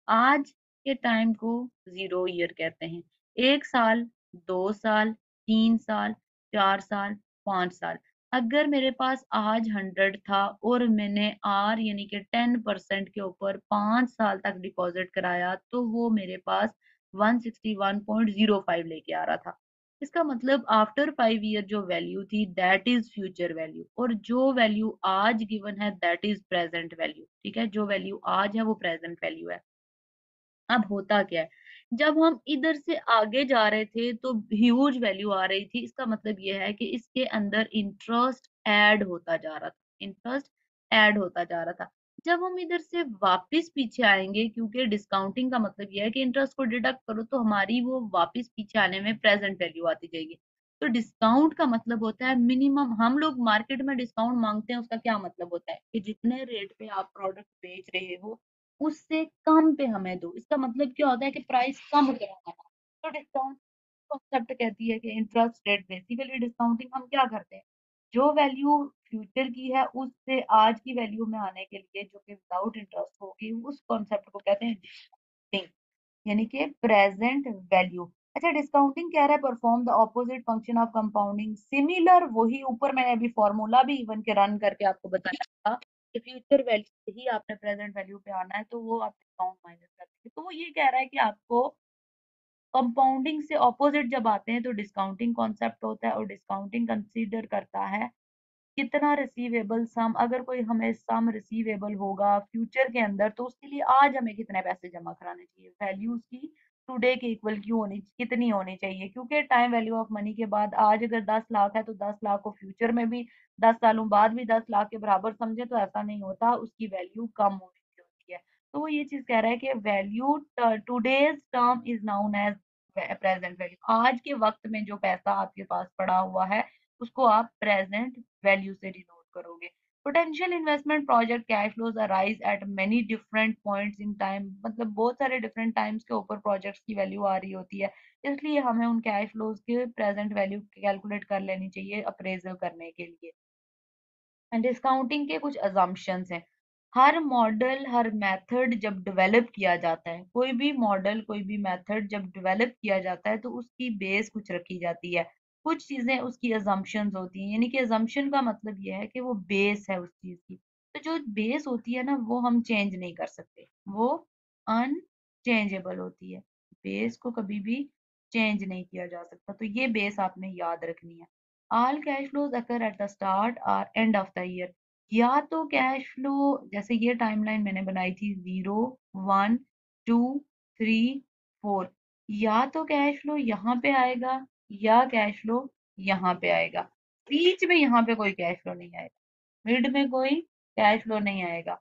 आज के टाइम को 0 ईयर कहते हैं। 1 साल, 2 साल, 3 साल, 4 साल, 5 साल। अगर मेरे पास आज 100 था और मैंने आर यानी कि 10% के ऊपर 5 साल तक डिपॉज़िट कराया, तो वो मेरे पास 161.05 लेके आ रहा था। इसका मतलब आफ्टर 5 ईयर जो वैल्यू थी दैट इज़ फ्यूचर वैल्यू, और जो वैल्यू आज गिवन है दैट इज़ प्रेज़ेंट वैल्यू, ठीक है? जो वैल्यू आज है वो प्रेज़ेंट वैल्यू है। अब होता क्या है, जब हम इधर से आगे जा रहे थे तो ह्यूज वैल्यू आ रही थी। इसका मतलब ये है कि इसके अंदर इंटरेस्ट ऐड होता जा रहा था, इंटरेस्ट ऐड होता जा रहा था। जब हम इधर से वापस पीछे आएँगे, क्योंकि डिस्काउंटिंग का मतलब ये है कि इंटरेस्ट को डिडक्ट करो तो हमारी वो वापस पीछे आने में प्रेज़ेंट वैल्यू आती जाएगी। तो डिस्काउंट का मतलब होता है मिनिमम, हम लोग मार्केट में डिस्काउंट माँगते हैं, उसका क्या मतलब होता है कि जितने रेट पे आप प्रोडक्ट बेच रहे हो उससे कम पे हमें दो। इसका मतलब क्या होता है कि प्राइस कम करो हमारा। तो डिस्काउंट कॉन्सेप्ट कहती है कि इंटरेस्ट रेट, बेसिकली डिस्काउंटिंग हम क्या करते हैं, जो वैल्यू फ्यूचर की है उससे आज की वैल्यू में आने के लिए जो कि विदाउट इंटरेस्ट होगी, उस कॉन्सेप्ट को कहते हैं डिस्काउंटिंग, यानी कि प्रेजेंट वैल्यू। अच्छा, डिस्काउंटिंग कह रहा है perform the opposite function of compounding, similar वही ऊपर मैंने अभी फॉर्मूला भी इवन के रन करके आपको बताया था कि फ्यूचर वैल्यू से ही आपने प्रेजेंट वैल्यू पे आना है, तो वो आप डिस्काउंट माइनस करते हैं। तो वो ये कह रहा है कि आपको कंपाउंडिंग से ऑपोजिट जब आते हैं तो डिस्काउंटिंग कॉन्सेप्ट होता है, और डिस्काउंटिंग कंसीडर करता है कितना रिसीवेबल सम, अगर कोई हमें सम रिसीवेबल होगा फ्यूचर के अंदर तो उसके लिए आज हमें कितने पैसे जमा कराने चाहिए, वैल्यू उसकी टुडे के इक्वल क्यों होनी, कितनी होनी चाहिए, क्योंकि टाइम वैल्यू ऑफ मनी के बाद आज अगर 10 लाख है तो 10 लाख को फ्यूचर में भी 10 सालों बाद भी 10 लाख के बराबर समझे तो ऐसा नहीं होता, उसकी वैल्यू कम होने की होती है। तो वो ये चीज कह रहा है कि value today's term is known as present value, आज के वक्त में जो पैसा आपके पास पड़ा हुआ है उसको आप प्रेजेंट वैल्यू से डिनोट करोगे। Potential investment project cash flows arise at many different points in time, मतलब बहुत सारे डिफरेंट टाइम्स के ऊपर प्रोजेक्ट्स की वैल्यू आ रही होती है, इसलिए हमें उन कैश फ्लोज के प्रेजेंट वैल्यू कैलकुलेट कर लेनी चाहिए अप्रेजल करने के लिए। डिस्काउंटिंग के कुछ अजम्पशंस हैं। हर मॉडल, हर मेथड जब डेवलप किया जाता है, कोई भी मॉडल, कोई भी मेथड जब डेवलप किया जाता है तो उसकी बेस कुछ रखी जाती है। कुछ चीज़ें उसकी अजम्पशंस होती हैं, यानी कि अजम्पशन का मतलब ये है कि वो बेस है उस चीज़ की। तो जो बेस होती है ना वो हम चेंज नहीं कर सकते, वो अनचेंजेबल होती है। बेस को कभी भी चेंज नहीं किया जा सकता, तो ये बेस आपने याद रखनी है। All cash flows occur at the start और एंड ऑफ द ईयर, या तो कैश फ्लो जैसे ये टाइमलाइन मैंने बनाई थी 0 1 2 3 4, या तो कैश फ्लो यहाँ पे आएगा या कैश फ्लो यहाँ पे आएगा, बीच में यहाँ पे कोई कैश फ्लो नहीं आएगा, मिड में कोई कैश फ्लो नहीं आएगा।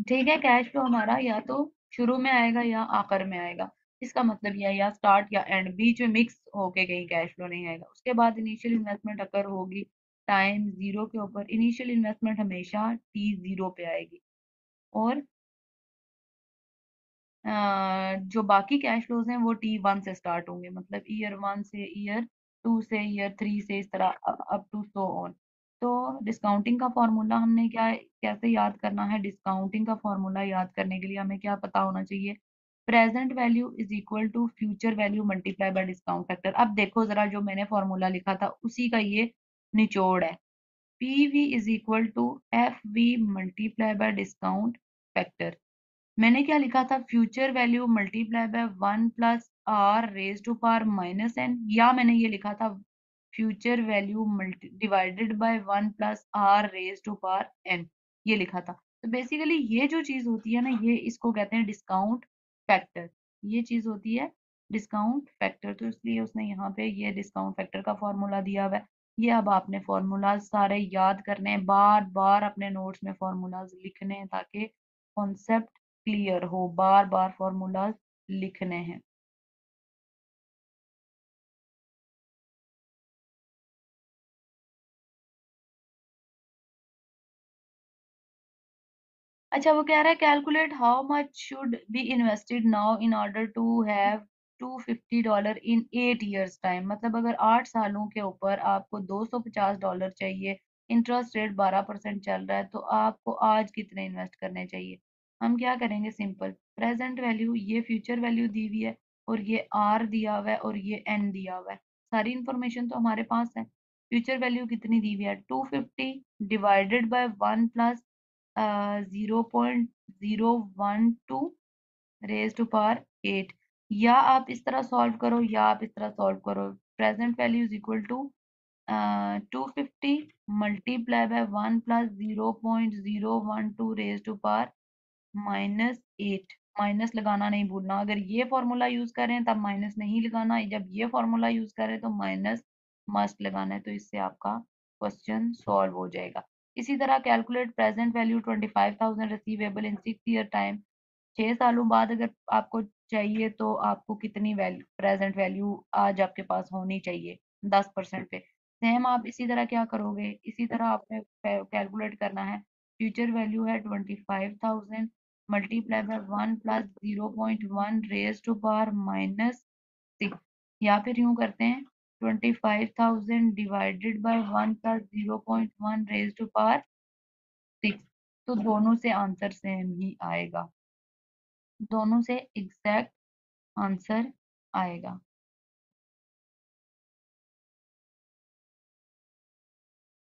ठीक है, कैश फ्लो हमारा या तो शुरू में आएगा या आखिर में आएगा, इसका मतलब यह है या स्टार्ट या एंड, बीच में मिक्स होके कहीं कैश फ्लो नहीं आएगा। उसके बाद इनिशियल इन्वेस्टमेंट अकर होगी टाइम जीरो के ऊपर, इनिशियल इन्वेस्टमेंट हमेशा टी जीरो पे आएगी, और जो बाकी कैश फ्लोज हैं वो T1 से स्टार्ट होंगे, मतलब ईयर 1 से ईयर 2 से ईयर 3 से इस तरह अप टू सो ऑन। तो डिस्काउंटिंग का फॉर्मूला हमने क्या कैसे याद करना है, डिस्काउंटिंग का फॉर्मूला याद करने के लिए हमें क्या पता होना चाहिए, present value is equal to future value multiply by discount factor. अब देखो जरा, जो मैंने फॉर्मूला लिखा था उसी का ये निचोड़ है, PV is equal to FV multiply by discount factor. मैंने क्या लिखा था, future value multiply by 1 plus r raise to power minus n, या मैंने ये लिखा था future value multi divided by 1 plus r raise to power n, ये लिखा था। तो बेसिकली ये जो चीज होती है ना, ये इसको कहते हैं डिस्काउंट फैक्टर, ये चीज होती है डिस्काउंट फैक्टर, तो इसलिए उसने यहाँ पे ये डिस्काउंट फैक्टर का फॉर्मूला दिया हुआ है। ये अब आपने फॉर्मूलाज सारे याद करने हैं, बार बार अपने नोट्स में फॉर्मूलाज लिखने हैं ताकि कॉन्सेप्ट क्लियर हो, बार बार फॉर्मूलाज लिखने हैं। अच्छा, वो कह रहा है calculate how much should be invested now in order to have $250 in 8 years time, मतलब अगर 8 सालों के ऊपर आपको $250 चाहिए, इंटरेस्ट रेट 12% चल रहा है, तो आपको आज कितने इन्वेस्ट करने चाहिए? हम क्या करेंगे, सिंपल, प्रेजेंट वैल्यू, ये फ्यूचर वैल्यू दी हुई है और ये आर दिया हुआ है और ये एन दिया हुआ है, सारी इंफॉर्मेशन तो हमारे पास है। फ्यूचर वैल्यू कितनी दी हुई है, 250 divided by 1 plus 0.012 raise to power 8, या आप इस तरह सॉल्व करो या आप इस तरह सॉल्व करो। Present value is equal to 250 multiply by 1 plus 0.012 raise to power -8। Minus लगाना नहीं भूलना, अगर ये फॉर्मूला यूज करें तब माइनस नहीं लगाना, जब ये फॉर्मूला यूज करें तो माइनस मस्ट लगाना है, तो इससे आपका क्वेश्चन सॉल्व हो जाएगा। इसी तरह कैलकुलेट प्रेजेंट वैल्यू 25,000 रिसीवेबल इन 6 ईयर टाइम, 6 सालों बाद अगर आपको चाहिए तो आपको कितनी वैल्यू, प्रेजेंट वैल्यू आज आपके पास होनी चाहिए 10% पे। सेम आप इसी तरह क्या करोगे, इसी तरह आपने कैलकुलेट करना है। फ्यूचर वैल्यू है 25,000 multiply by 1 plus 0.1 raise to power -6, या फिर यूं करते हैं 25,000 divided by 1 plus 0.1 raise to power 6, तो दोनों से आंसर सेम ही आएगा, दोनों से एग्जैक्ट आंसर आएगा।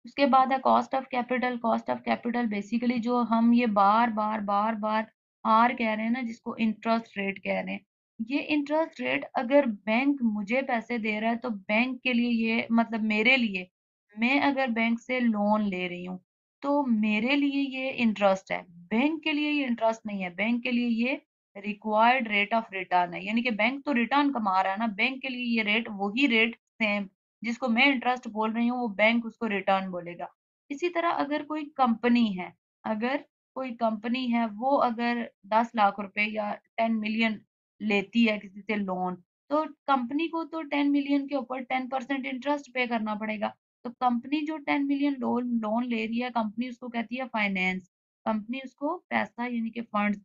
उसके बाद है cost of capital. Cost of capital basically जो हम ये बार बार आर कह रहे हैं ना, जिसको इंटरेस्ट रेट कह रहे हैं, ये इंटरेस्ट रेट अगर बैंक मुझे पैसे दे रहा है तो बैंक के लिए ये मतलब मेरे लिए, मैं अगर बैंक से लोन ले रही हूँ तो मेरे लिए ये इंटरेस्ट है, बैंक के लिए ये इंटरेस्ट नहीं है, बैंक के लिए ये रिक्वायर्ड रेट ऑफ रिटर्न है, यानी कि बैंक तो रिटर्न कमा रहा है ना, बैंक के लिए ये रेट वही रेट सेम, जिसको मैं इंटरेस्ट बोल रही हूँ वो बैंक उसको रिटर्न बोलेगा। इसी तरह अगर कोई कंपनी है, अगर कोई कंपनी है वो अगर 10 लाख रुपए या 10 मिलियन लेती है किसी से लोन, तो कंपनी को तो 10 मिलियन के ऊपर 10% इंटरेस्ट पे करना पड़ेगा। तो कंपनी जो 10 मिलियन लोन लोन ले रही है, कंपनी उसको कहती है फाइनेंस, कंपनी उसको पैसा यानी कि फंड्स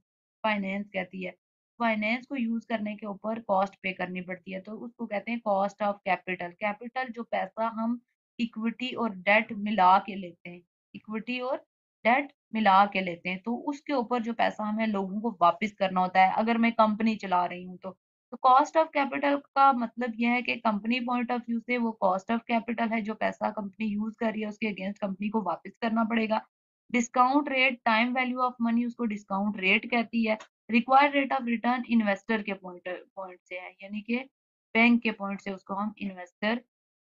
फाइनेंस कहती है। फाइनेंस को यूज करने के ऊपर कॉस्ट पे करनी पड़ती है, तो उसको कहते हैं कॉस्ट ऑफ कैपिटल। कैपिटल जो पैसा हम इक्विटी और डेट मिला के लेते हैं, इक्विटी और डेट मिला के लेते हैं, तो उसके ऊपर जो पैसा हमें लोगों को वापस करना होता है, अगर मैं कंपनी चला रही हूँ तो कॉस्ट ऑफ कैपिटल का मतलब यह है कि कंपनी पॉइंट ऑफ व्यू से वो कॉस्ट ऑफ कैपिटल है, जो पैसा कंपनी यूज कर रही है उसके अगेंस्ट कंपनी को वापस करना पड़ेगा। Discount rate, time value of money, उसको डिस्काउंट रेट कहती है। Required rate of return investor के पॉइंट पॉइंट से है, यानी कि बैंक के पॉइंट से उसको हम इन्वेस्टर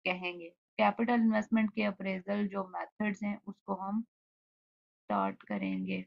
कहेंगे। कैपिटल इन्वेस्टमेंट के अप्रेजल जो मेथड्स हैं उसको हम स्टार्ट करेंगे।